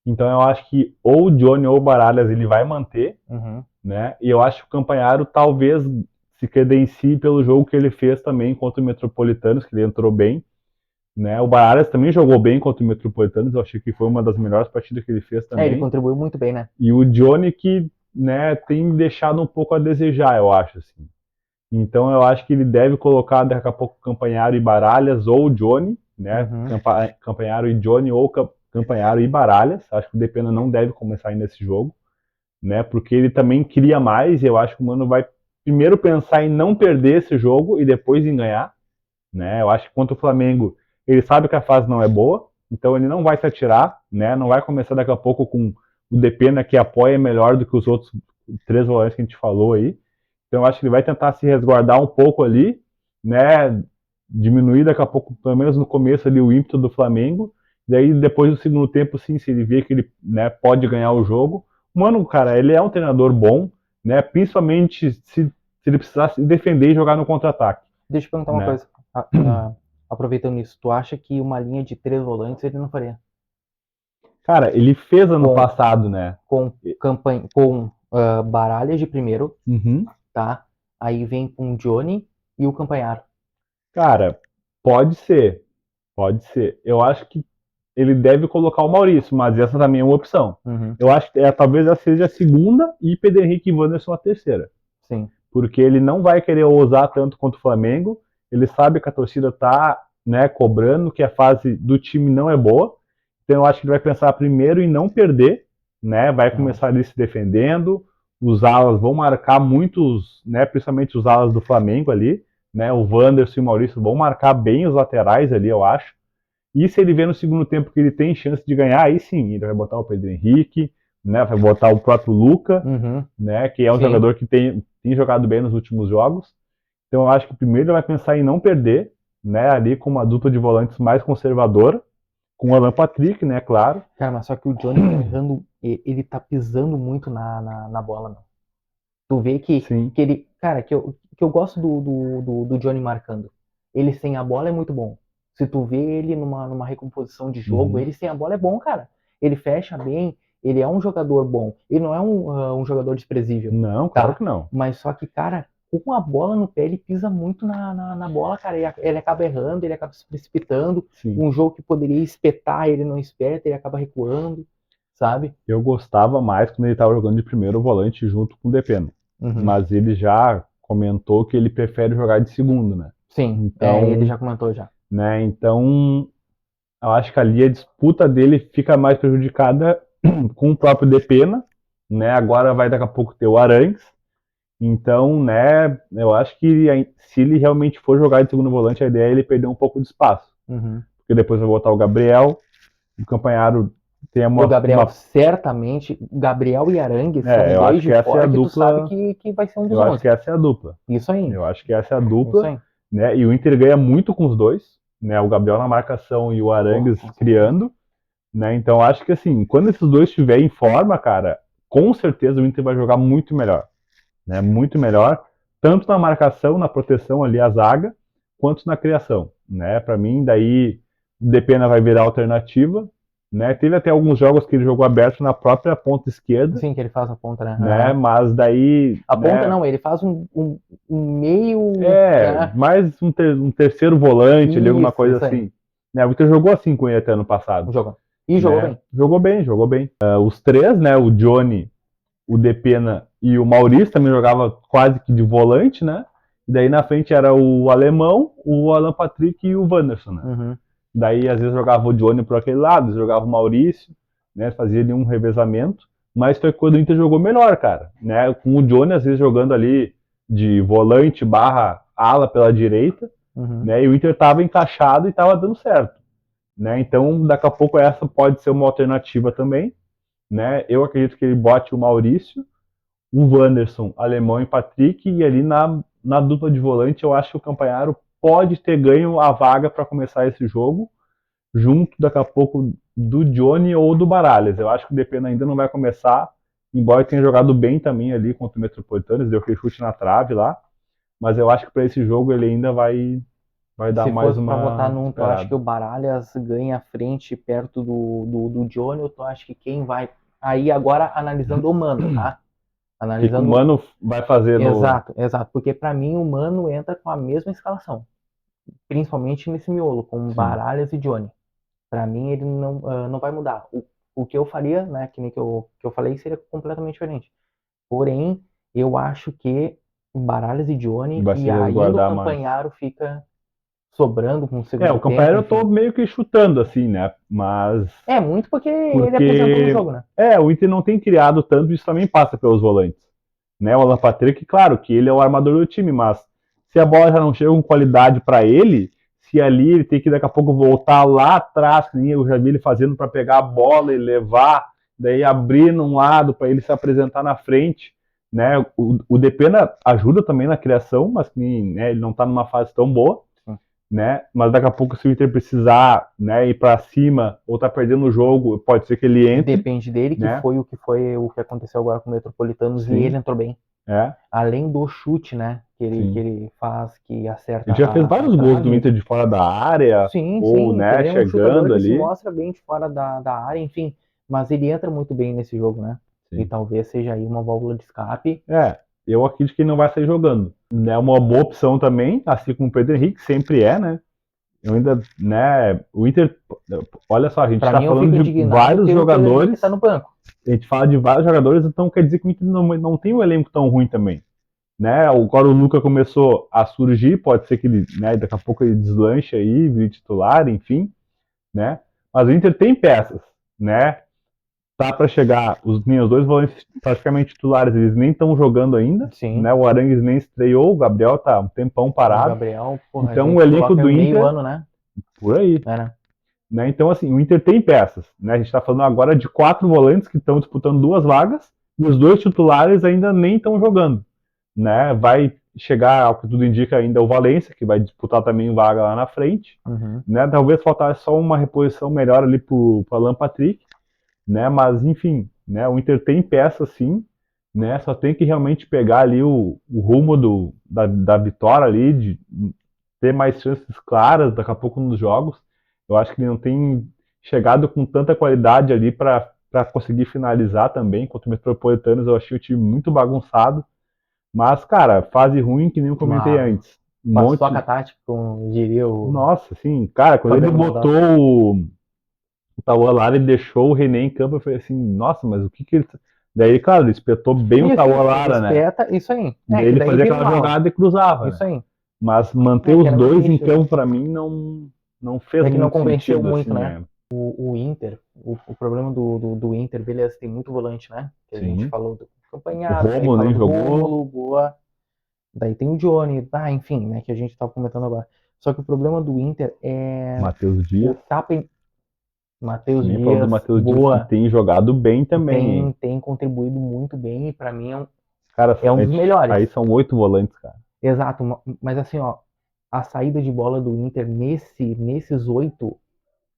Então eu acho que ou o Johnny ou o Baralhas ele vai manter, né? E eu acho que o Campanharo talvez se credencie pelo jogo que ele fez também contra o Metropolitanos, que ele entrou bem, né? O Baralhas também jogou bem contra o Metropolitanos, eu achei que foi uma das melhores partidas que ele fez Ele também. contribuiu muito bem, né? E o Johnny que, né, tem deixado um pouco a desejar, eu acho, assim. Então eu acho que ele deve colocar daqui a pouco Campanharo e Baralhas ou o Johnny, né? Campanharo e Johnny ou Campanharo e Baralhas. Acho que o Depena não deve começar aí nesse jogo, né? Porque ele também cria mais e eu acho que o Mano vai primeiro pensar em não perder esse jogo e depois em ganhar, né? Eu acho que contra o Flamengo ele sabe que a fase não é boa, então ele não vai se atirar, né? Não vai começar daqui a pouco com o Depena que apoia melhor do que os outros 3 volantes que a gente falou aí. Então eu acho que ele vai tentar se resguardar um pouco ali, né? Diminuir daqui a pouco, pelo menos no começo ali, o ímpeto do Flamengo. Daí depois do segundo tempo, sim, se ele vê que ele, né, pode ganhar o jogo. Mano, cara, ele é um treinador bom, né? Principalmente se ele precisar se defender e jogar no contra-ataque. Deixa eu perguntar uma Né? coisa. Aproveitando isso, tu acha que uma linha de 3 volantes ele não faria? Cara, ele fez ano passado, né? Com Baralhas de primeiro, Uhum. tá? Aí vem com o Johnny e o Campanharo. Cara, pode ser. Pode ser. Eu acho que ele deve colocar o Maurício, mas essa também é uma opção. Eu acho que talvez essa seja a segunda e Pedro Henrique e Wanderson a terceira. Sim. Porque ele não vai querer ousar tanto quanto o Flamengo. Ele sabe que a torcida tá, né, cobrando, que a fase do time não é boa. Então eu acho que ele vai pensar primeiro em não perder, né? Vai começar ali se defendendo. Os alas vão marcar muitos, né, principalmente os alas do Flamengo ali, né? O Wanderson e o Maurício vão marcar bem os laterais ali, eu acho. E se ele vê no segundo tempo que ele tem chance de ganhar, aí sim, ele vai botar o Pedro Henrique, né? Vai botar o próprio Luca, né? Que é um jogador que tem jogado bem nos últimos jogos. Então eu acho que primeiro ele vai pensar em não perder, né, ali com uma dupla de volantes mais conservadora, com o Alan Patrick, né, claro. Cara, mas só que o Johnny tá errando, ele tá pisando muito na bola, não. Tu vê Sim. que ele. Cara, que eu gosto do Johnny marcando. Ele sem a bola é muito bom. Se tu vê ele numa recomposição de jogo, Uhum. ele sem a bola é bom, cara. Ele fecha bem, ele é um jogador bom. Ele não é um jogador desprezível. Não, Tá? claro que não. Mas só que, cara, com a bola no pé, ele pisa muito na bola, cara. Ele acaba errando, ele acaba se precipitando. Sim. Um jogo que poderia espetar, ele não espeta, ele acaba recuando, sabe? Eu gostava mais quando ele estava jogando de primeiro volante junto com o Depena. Uhum. Mas ele já comentou que ele prefere jogar de segundo, né? Sim, Então, ele já comentou já. né? Então, eu acho que ali a disputa dele fica mais prejudicada com o próprio Depena, né? Agora vai daqui a pouco ter o Arangues. Então, né, eu acho que se ele realmente for jogar de segundo volante, a ideia é ele perder um pouco de espaço. Uhum. Porque depois vai botar o Gabriel, o Campanharo tem O Gabriel, certamente, Gabriel e Arangues são eu dois acho que de essa é fora a que tu sabe dupla. que vai ser um dos Eu acho 11. que essa é a dupla. Isso aí, Eu acho que essa é a isso dupla, aí. né? E o Inter ganha muito com os dois, né? O Gabriel na marcação e o Arangues Com certeza. criando, né? Então acho que assim, quando esses dois estiverem em forma, cara, com certeza o Inter vai jogar muito melhor, né? Muito melhor, tanto na marcação, na proteção ali a zaga, quanto na criação, né? Para mim, daí o Depena vai virar alternativa, né? Teve até alguns jogos que ele jogou aberto na própria ponta esquerda, Sim, que ele faz a ponta, né? né? Mas daí, A né? ponta não, ele faz um meio. Mais um terceiro volante ali, alguma coisa Isso aí. assim. Né? O Inter jogou assim com ele até ano passado. Jogou. E jogou né? bem. Jogou bem, jogou bem. Os três, né? O Johnny, o Depena e o Maurício também jogava quase que de volante, né? E daí na frente era o Alemão, o Alan Patrick e o Wanderson, né? Uhum. Daí às vezes jogava o Johnny por aquele lado, às vezes jogava o Maurício, né? Fazia ali um revezamento. Mas foi quando o Inter jogou melhor, cara. Né? Com o Johnny às vezes jogando ali de volante barra ala pela direita, Uhum. né? E o Inter estava encaixado e estava dando certo. Né? Então, daqui a pouco essa pode ser uma alternativa também. Né? Eu acredito que ele bote o Maurício, o Wanderson, Alemão e Patrick, e ali na dupla de volante eu acho que o Campanharo pode ter ganho a vaga para começar esse jogo, junto daqui a pouco do Johnny ou do Baralhas. Eu acho que o Depena ainda não vai começar, embora tenha jogado bem também ali contra o Metropolitanos, deu aquele chute na trave lá, mas eu acho que para esse jogo ele ainda vai dar Se mais fosse pra botar uma num, tu acha que esperada. o Baralhas ganha a frente perto do Johnny, ou tu acha que quem vai. Aí agora analisando o Mano, tá? O que o Analisando. Mano vai fazer no... Exato. Porque pra mim o Mano entra com a mesma escalação. Principalmente nesse miolo, com Sim. Baralhas e Johnny. Pra mim ele não vai mudar. O que eu faria, né, que nem que eu falei, seria completamente diferente. Porém, eu acho que Baralhas e Johnny, Vai e se ainda o resguardar mais. Campanharo fica sobrando com o segundo O Campanharo eu tempo. tô meio que chutando, assim, né? Mas... Muito porque ele apresentou no jogo, né? o Inter não tem criado tanto, isso também passa pelos volantes. Né? O Alan Patrick, claro que ele é o armador do time, mas se a bola já não chega com qualidade para ele, se ali ele tem que daqui a pouco voltar lá atrás, que nem eu já vi ele fazendo para pegar a bola e levar, daí abrir num lado para ele se apresentar na frente, né? O Depena ajuda também na criação, mas né, ele não está numa fase tão boa, né? Mas daqui a pouco se o Inter precisar, né, ir para cima ou tá perdendo o jogo, pode ser que ele entre. Depende dele, né? que foi o que aconteceu agora com o Metropolitanos. Sim. E ele entrou bem. Além do chute, né, que ele faz, que acerta. Ele já fez vários gols do Inter de fora da área, sim, né, ele é um chegando chutador ali. que se mostra bem de fora da área, enfim. Mas ele entra muito bem nesse jogo, né? Sim. E talvez seja aí uma válvula de escape. Eu acredito que ele não vai sair jogando. É uma boa opção também, assim como o Pedro Henrique sempre é, né? Eu ainda, né, o Inter, olha só, a gente tá falando de vários jogadores, tá no banco. A gente fala de vários jogadores, então quer dizer que o Inter não tem um elenco tão ruim também, né? Agora o Luca começou a surgir, pode ser que ele, né, daqui a pouco ele deslanche aí, vire titular, enfim, né? Mas o Inter tem peças, né? Tá para chegar, os dois volantes praticamente titulares, eles nem estão jogando ainda. Sim. Né? O Arangues nem estreou, o Gabriel tá um tempão parado. O Gabriel, porra, então o elenco do Inter, meio ano, né? Por aí. Né? Então assim, o Inter tem peças, né? A gente tá falando agora de 4 volantes que estão disputando 2 vagas e os 2 titulares ainda nem estão jogando, né? Vai chegar, ao que tudo indica, ainda o Valência, que vai disputar também vaga lá na frente. Né? Talvez faltar só uma reposição melhor ali para o Alan Patrick, né? Mas enfim, né? O Inter tem peça sim, né? Só tem que realmente pegar ali o rumo da vitória ali, de ter mais chances claras daqui a pouco nos jogos. Eu acho que ele não tem chegado com tanta qualidade ali para conseguir finalizar também. Contra o Metropolitanos eu achei o time muito bagunçado. Mas, cara, fase ruim que nem eu comentei Uma antes. Um paçoca monte. tática, como diria o Nossa, assim, cara, quando ele Fabiano botou Baldassi. o Tauan lá, ele deixou o René em campo, eu falei assim, nossa, mas o que que ele. Daí, claro, ele espetou bem o Isso, Tauan Lara, né? espeta, isso aí. Daí Que ele daí fazia vira aquela mal. jogada e cruzava, né? Isso aí. Mas manter Que os era bem dois em nítido. campo, pra mim, não fez É que não muito convenceu sentido, muito, assim, né? né? O Inter, o problema do Inter, beleza, tem muito volante, né? Que a gente Sim. falou do O Campanharo, aí Romo fala nem do jogou. Rômulo, boa. Daí tem o Johnny, enfim, né? Que a gente tava comentando agora. Só que o problema do Inter é Matheus o Dias. tapa em Matheus Nem falou do Dias, Matheus Dias, que boa. tem jogado bem também, hein? Tem contribuído muito bem e pra mim Cara, é um dos melhores. aí são 8 volantes, cara. Exato, mas assim, ó, a saída de bola do Inter nesses 8,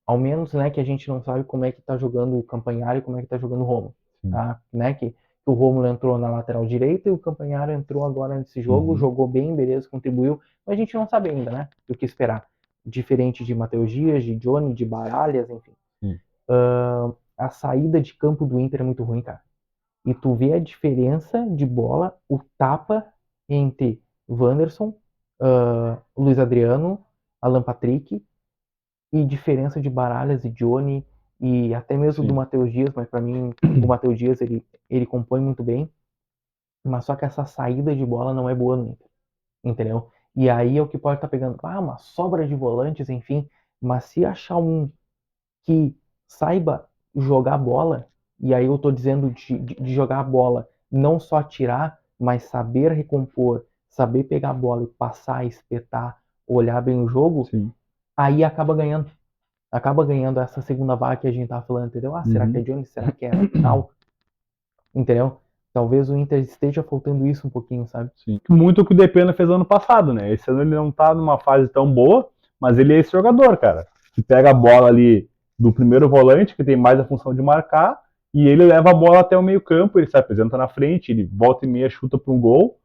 ao menos, né, que a gente não sabe como é que tá jogando o Campanharo e como é que tá jogando o Romulo, tá? Né, que o Romulo entrou na lateral direita e o Campanharo entrou agora nesse jogo, jogou bem, beleza, contribuiu, mas a gente não sabe ainda, né, do que esperar. Diferente de Matheus Dias, de Johnny, de Baralhas, enfim. A saída de campo do Inter é muito ruim, cara. E tu vê a diferença de bola, o tapa entre Wanderson, Luiz Adriano, Alan Patrick, e diferença de Baralhas e Johnny, e até mesmo do Matheus Dias, mas para mim o Matheus Dias ele compõe muito bem, mas só que essa saída de bola não é boa no Inter, entendeu? E aí é o que pode estar pegando, uma sobra de volantes, enfim, mas se achar um que saiba jogar bola, e aí eu tô dizendo de jogar a bola, não só tirar, mas saber recompor, saber pegar a bola e passar, espetar, olhar bem o jogo, Sim. aí acaba ganhando. Acaba ganhando essa segunda vaga que a gente tava falando, entendeu? Será que é Johnny? Será que é tal? Entendeu? Talvez o Inter esteja faltando isso um pouquinho, sabe? Sim. Muito o que o Depena fez ano passado, né? Esse ano ele não tá numa fase tão boa, mas ele é esse jogador, cara. Que pega a bola ali do primeiro volante, que tem mais a função de marcar, e ele leva a bola até o meio-campo, ele se apresenta na frente, ele volta e meia chuta para um gol.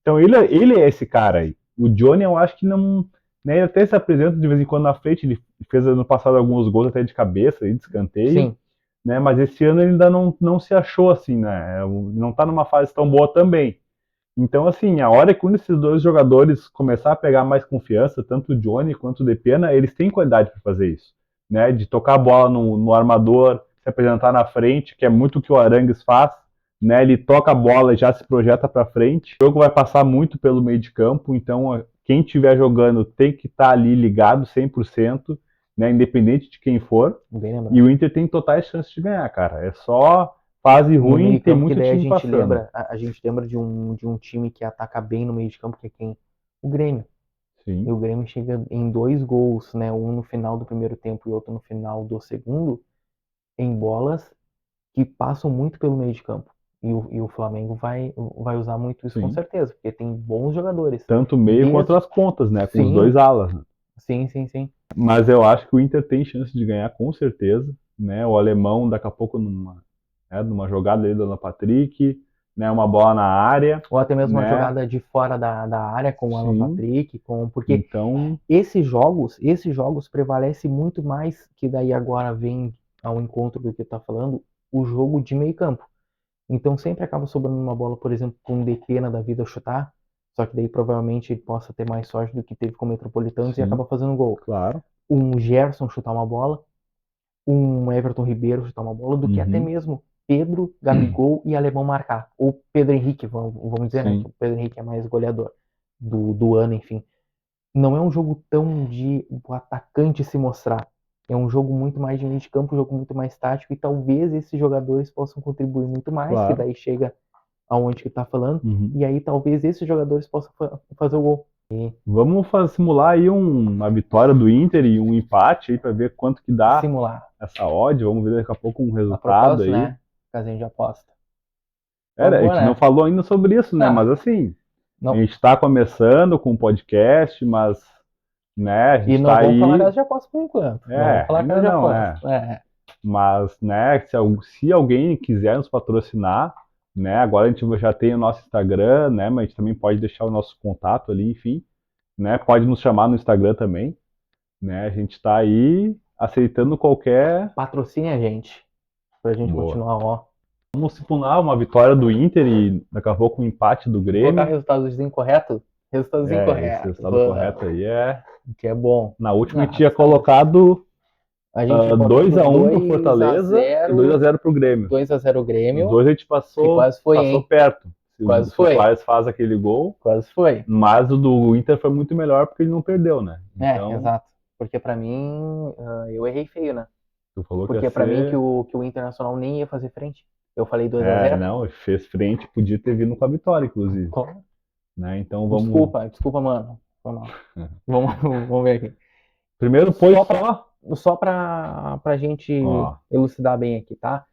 Então ele é esse cara aí. O Johnny, eu acho que não. Né, ele até se apresenta de vez em quando na frente, ele fez ano passado alguns gols até de cabeça, de escanteio. Sim. Né, mas esse ano ele ainda não se achou assim, né? Não tá numa fase tão boa também. Então, assim, a hora que um desses dois jogadores começar a pegar mais confiança, tanto o Johnny quanto o Depena, eles têm qualidade para fazer isso. Né? De tocar a bola no armador, se apresentar na frente, que é muito o que o Arangues faz. Né? Ele toca a bola e já se projeta para frente. O jogo vai passar muito pelo meio de campo, então quem estiver jogando tem que estar ali ligado 100%, né? Independente de quem for. E o Inter tem totais chances de ganhar, cara. É só fase No ruim, meio de tem campo, que muito daí time passando. a gente lembra de um time que ataca bem no meio de campo, que é quem? O Grêmio. Sim. E o Grêmio chega em 2 gols, né? Um no final do primeiro tempo e outro no final do segundo, em bolas que passam muito pelo meio de campo. E o Flamengo vai usar muito isso com certeza, porque tem bons jogadores. Tanto o meio quanto as pontas, né? Com os dois alas. Né? Sim. Mas eu acho que o Inter tem chance de ganhar com certeza. Né? O alemão, daqui a pouco, numa jogada ali do Alan Patrick, né? Uma bola na área. Ou até mesmo né? uma jogada de fora da área com o Alan Patrick, porque então... esses jogos prevalecem muito mais, que daí agora vem ao encontro do que tá falando, o jogo de meio campo. Então sempre acaba sobrando uma bola, por exemplo, com um Depena da vida chutar, só que daí provavelmente ele possa ter mais sorte do que teve com o Metropolitanos e acaba fazendo gol. Claro. Um Gerson chutar uma bola, um Everton Ribeiro chutar uma bola, do que até mesmo Pedro, Gabigol e Alemão marcar. Ou Pedro Henrique, vamos dizer, né? Que o Pedro Henrique é mais goleador do ano, enfim. Não é um jogo tão de o atacante se mostrar. É um jogo muito mais de meio de campo, um jogo muito mais tático, e talvez esses jogadores possam contribuir muito mais, que daí chega aonde que tá falando, e aí talvez esses jogadores possam fazer o gol. Vamos simular aí uma vitória do Inter e um empate aí para ver quanto que dá Simular. essa odd. Vamos ver daqui a pouco um A resultado propósito, aí. né? Casinha de aposta. A Favor, gente não né? falou ainda sobre isso, né? Ah. Mas assim, A gente está começando com o podcast, mas, né, a E gente não está vamos falar aí. casa de aposta por enquanto. Não vamos falar Ainda casa de não, é. aposta. Mas, né, se alguém quiser nos patrocinar, né, agora a gente já tem o nosso Instagram, né, mas a gente também pode deixar o nosso contato ali, enfim, né, pode nos chamar no Instagram também, né, a gente está aí aceitando qualquer. Patrocine a gente. Pra gente Boa. continuar, ó. Vamos simular uma vitória do Inter e daqui a pouco um empate do Colocar Grêmio. resultados incorretos? Resultados Esse incorretos. resultado correto aí é. Que é bom. Na última a gente Ah, tinha colocado a gente tinha 2x1 pro 2 Fortaleza a e 0, 2x0 pro Grêmio. 2-0 Os Grêmio. dois a gente Que passou, quase foi, passou hein? perto. Se Quase o foi. Soares faz aquele gol, Quase foi. mas o do Inter foi muito melhor porque ele não perdeu, né? Então, Exato. Porque pra mim, eu errei feio, né? tu falou que Porque ia pra mim ser. que o Internacional nem ia fazer frente. Eu falei 2-0. Não, fez frente, podia ter vindo com a vitória, inclusive. Como? Né? Então vamos. Desculpa, mano. Foi mal. Vamos ver aqui. Primeiro põe só. Só pra gente Ó, elucidar bem aqui, tá?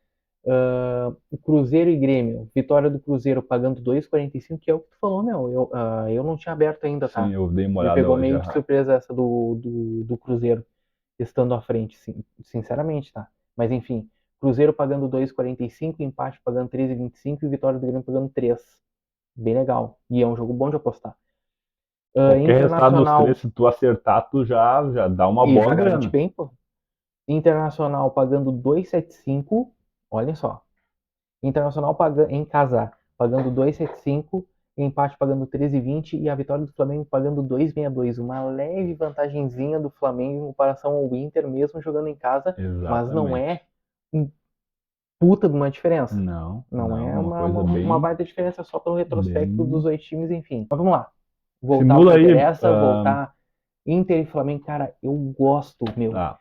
Cruzeiro e Grêmio. Vitória do Cruzeiro pagando 2,45, que é o que tu falou, meu. Eu não tinha aberto ainda, tá? sim, eu dei uma Me olhada pegou hoje. meio de surpresa essa do Cruzeiro, estando à frente, sim, sinceramente, tá? Mas enfim, Cruzeiro pagando 2,45, empate pagando 3,25 e vitória do Grêmio pagando 3. Bem legal. E é um jogo bom de apostar. Qualquer resultado dos Internacional. três, se tu acertar, tu já dá uma E boa já garante grana. bem, pô. Internacional pagando 2,75. Olha só. Internacional em casa pagando 2,75. Empate pagando 13,20 e a vitória do Flamengo pagando 2,62. Uma leve vantagenzinha do Flamengo em comparação ao Inter, mesmo jogando em casa, mas não é um puta de uma diferença. Não, Não é uma coisa bem. uma baita diferença só pelo retrospecto bem- dos dois times, enfim. Mas vamos lá. Voltar Simula ao que aí. interessa, voltar. Inter e Flamengo, cara, eu gosto, meu. Ah,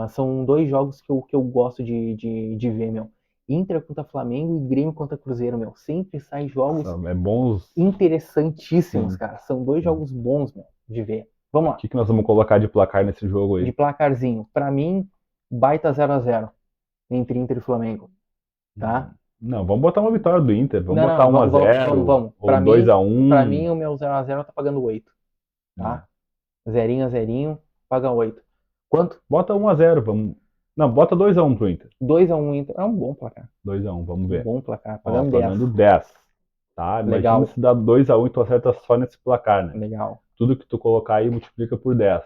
São dois jogos que eu gosto de ver, meu. Inter contra Flamengo e Grêmio contra Cruzeiro, meu. Sempre sai jogos é bons. interessantíssimos, Sim. cara. São dois Sim. jogos bons, meu, de ver. Vamos lá. O que nós vamos colocar de placar nesse jogo aí? De placarzinho. Pra mim, baita 0-0 entre Inter e Flamengo. Tá? Não, vamos botar uma vitória do Inter. Vamos Não, botar não, 1x0 vamos. ou 2x1. Pra mim, o meu 0x0 tá pagando 8. Tá? Zerinho a zerinho, paga 8. Quanto? Bota 1x0, vamos. Não, bota 2x1 pro Inter. 2x1 Inter. É um bom placar. 2x1, vamos ver. Um bom placar. Ó, Pagando pagando 10. 10. Tá? Imagina Legal. se dá 2x1 e tu acerta só nesse placar, né? Legal. Tudo que tu colocar aí multiplica por 10.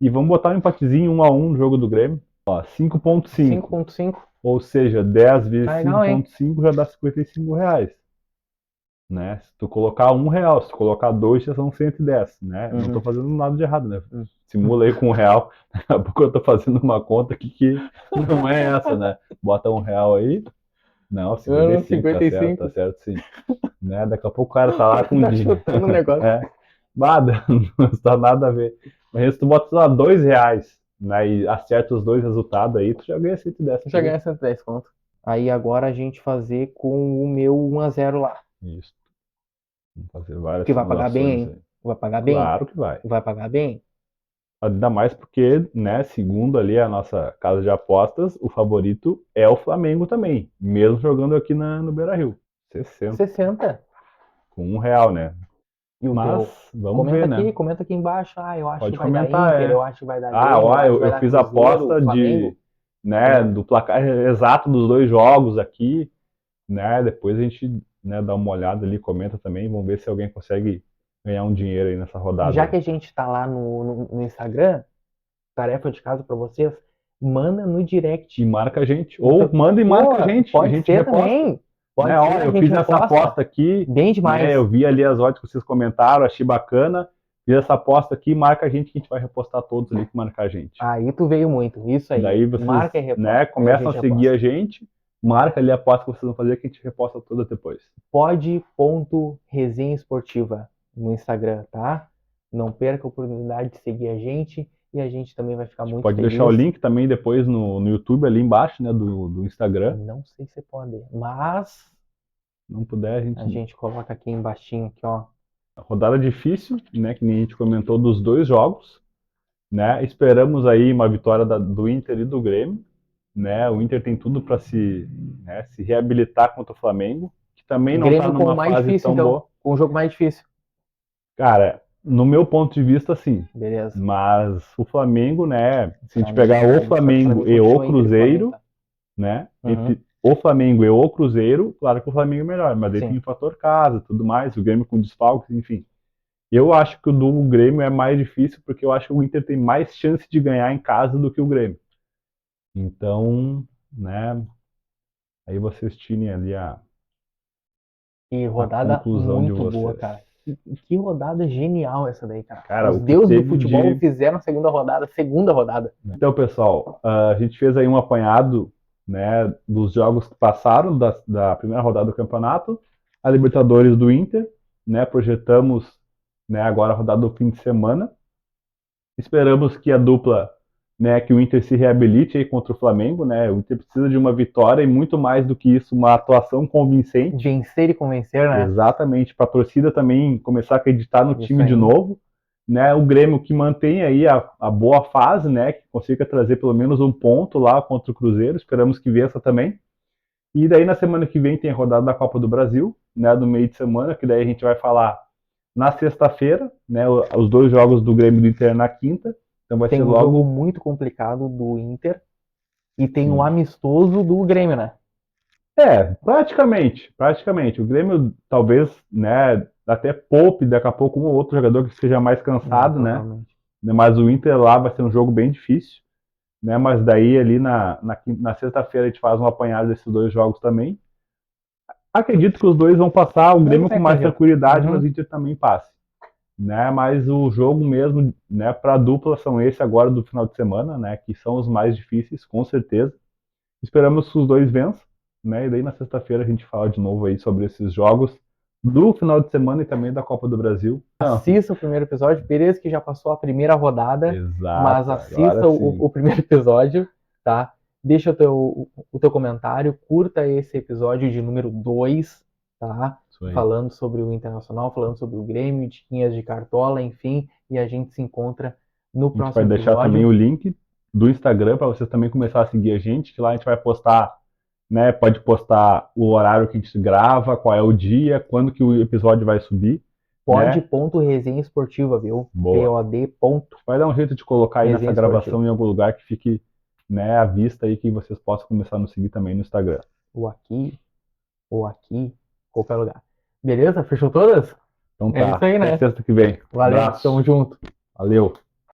E vamos botar um empatezinho 1x1 no jogo do Grêmio. Ó, 5.5. 5.5. Ou seja, 10 vezes legal, 5.5 já dá R$55. Né? Se tu colocar R$1, se tu colocar 2, já são 110, né? Não tô fazendo nada de errado, né? Simula aí com R$1. Daqui a pouco eu tô fazendo uma conta aqui que não é essa, né? Bota R$1 aí. Não, 55, tá certo sim. Né? Daqui a pouco o cara tá lá com dinheiro. No negócio. Nada, não está nada a ver. Mas se tu bota, sei lá, R$2, né? E acerta os dois resultados aí, tu já ganha 110. Já ganha 110 conto. Aí agora a gente fazer com o meu 1x0 lá. Isso. Vamos fazer várias Que vai pagar bem, hein? aí. Vai pagar bem? Claro que vai. Vai pagar bem? Ainda mais porque, né, segundo ali a nossa casa de apostas, o favorito é o Flamengo também, mesmo jogando aqui no Beira-Rio. 60. Com R$1, né? E o Mas teu? vamos ver, né? Comenta aqui embaixo. Eu acho Pode que vai dar comentar, Inter, eu acho que vai dar Grêmio, Grêmio, eu fiz a aposta do placar exato dos dois jogos aqui, né? Depois a gente, né, dá uma olhada ali, comenta também, vamos ver se alguém consegue ganhar um dinheiro aí nessa rodada. Já que a gente tá lá no Instagram, tarefa de casa pra vocês, manda no direct. E marca a gente. Ou manda e marca a gente. Pode a gente ser reposta. também. Pode né? ser, eu fiz essa aposta aqui. Bem demais. Né? Eu vi ali as odds que vocês comentaram, achei bacana. Fiz essa aposta aqui, marca a gente que a gente vai repostar todos ali que marcar a gente. Aí tu veio muito, isso aí. Daí vocês, marca e reposta. Né, começam a seguir a gente, marca ali a aposta que vocês vão fazer que a gente reposta toda depois. Pod.resenha esportiva no Instagram, tá? Não perca a oportunidade de seguir a gente e a gente também vai ficar muito pode feliz. Deixar o link também depois no YouTube ali embaixo, né, do Instagram. Não sei se pode, mas não puder, a gente coloca aqui embaixo, aqui, ó. Rodada difícil, né, que nem a gente comentou dos dois jogos, né? Esperamos aí uma vitória do Inter e do Grêmio, né? O Inter tem tudo para se reabilitar contra o Flamengo, que também não está numa fase tão boa. Com um jogo mais difícil. Cara, no meu ponto de vista, sim. Beleza. Mas o Flamengo, né? Se a gente Pra mim, pegar pra o mim Flamengo e continua o entre Flamengo, Cruzeiro, tá? né? Uhum. Entre o Flamengo e o Cruzeiro, claro que o Flamengo é melhor, mas aí Sim. tem o fator casa, tudo mais, o Grêmio com desfalques, enfim. Eu acho que o do Grêmio é mais difícil porque eu acho que o Inter tem mais chance de ganhar em casa do que o Grêmio. Então, né? Aí vocês tirem ali E a rodada conclusão de muito boa, vocês. cara. Que rodada genial essa daí, cara. Cara, Os o que deuses do teve futebol de. fizeram a segunda rodada. Então, pessoal, a gente fez aí um apanhado, né, dos jogos que passaram da primeira rodada do campeonato, a Libertadores do Inter, né, projetamos, né, agora a rodada do fim de semana. Esperamos que a dupla, né, que o Inter se reabilite aí contra o Flamengo, né? O Inter precisa de uma vitória e muito mais do que isso, uma atuação convincente. Vencer e convencer, né? Exatamente, para a torcida também começar a acreditar no Isso time aí. de novo, né? O Grêmio que mantém aí a boa fase, né? Que consiga trazer pelo menos um ponto lá contra o Cruzeiro, esperamos que vença também. E daí na semana que vem tem a rodada da Copa do Brasil, né? Do meio de semana, que daí a gente vai falar na sexta-feira, né? Os dois jogos do Grêmio e do Inter na quinta, então vai Tem ser um jogo logo. muito complicado do Inter e tem um Sim. amistoso do Grêmio, né? Praticamente. O Grêmio talvez, né, até poupe daqui a pouco um ou outro jogador que esteja mais cansado, né? Provavelmente. Mas o Inter lá vai ser um jogo bem difícil, né? Mas daí ali na sexta-feira a gente faz um apanhado desses dois jogos também. Acredito que os dois vão passar, o Grêmio com mais tranquilidade, mas o Inter também passe, né? Mas o jogo mesmo, né, para a dupla são esse agora do final de semana, né? Que são os mais difíceis, com certeza. Esperamos que os dois vençam, né? E daí na sexta-feira a gente fala de novo aí sobre esses jogos do final de semana e também da Copa do Brasil. Assista o primeiro episódio, beleza que já passou a primeira rodada, mas Exato, agora assista sim. o primeiro episódio, tá? Deixa o teu comentário, curta esse episódio de número 2, tá? Isso aí. Falando sobre o Internacional, falando sobre o Grêmio, diquinhas de cartola, enfim, e a gente se encontra no A gente vai próximo deixar também episódio. o link do Instagram para vocês também começar a seguir a gente, que lá a gente vai postar, né? Pode postar o horário que a gente grava, qual é o dia, quando que o episódio vai subir. Pod Né? ponto resenha esportiva, viu? Boa. POD ponto. Vai dar um jeito de colocar aí Resenha nessa gravação esportiva. em algum lugar que fique, né, à vista aí, que vocês possam começar a nos seguir também no Instagram. Ou aqui, qualquer lugar. Beleza? Fechou todas? Então É tá, isso aí, até né? sexta que vem. Valeu, Abraço. tamo junto. Valeu.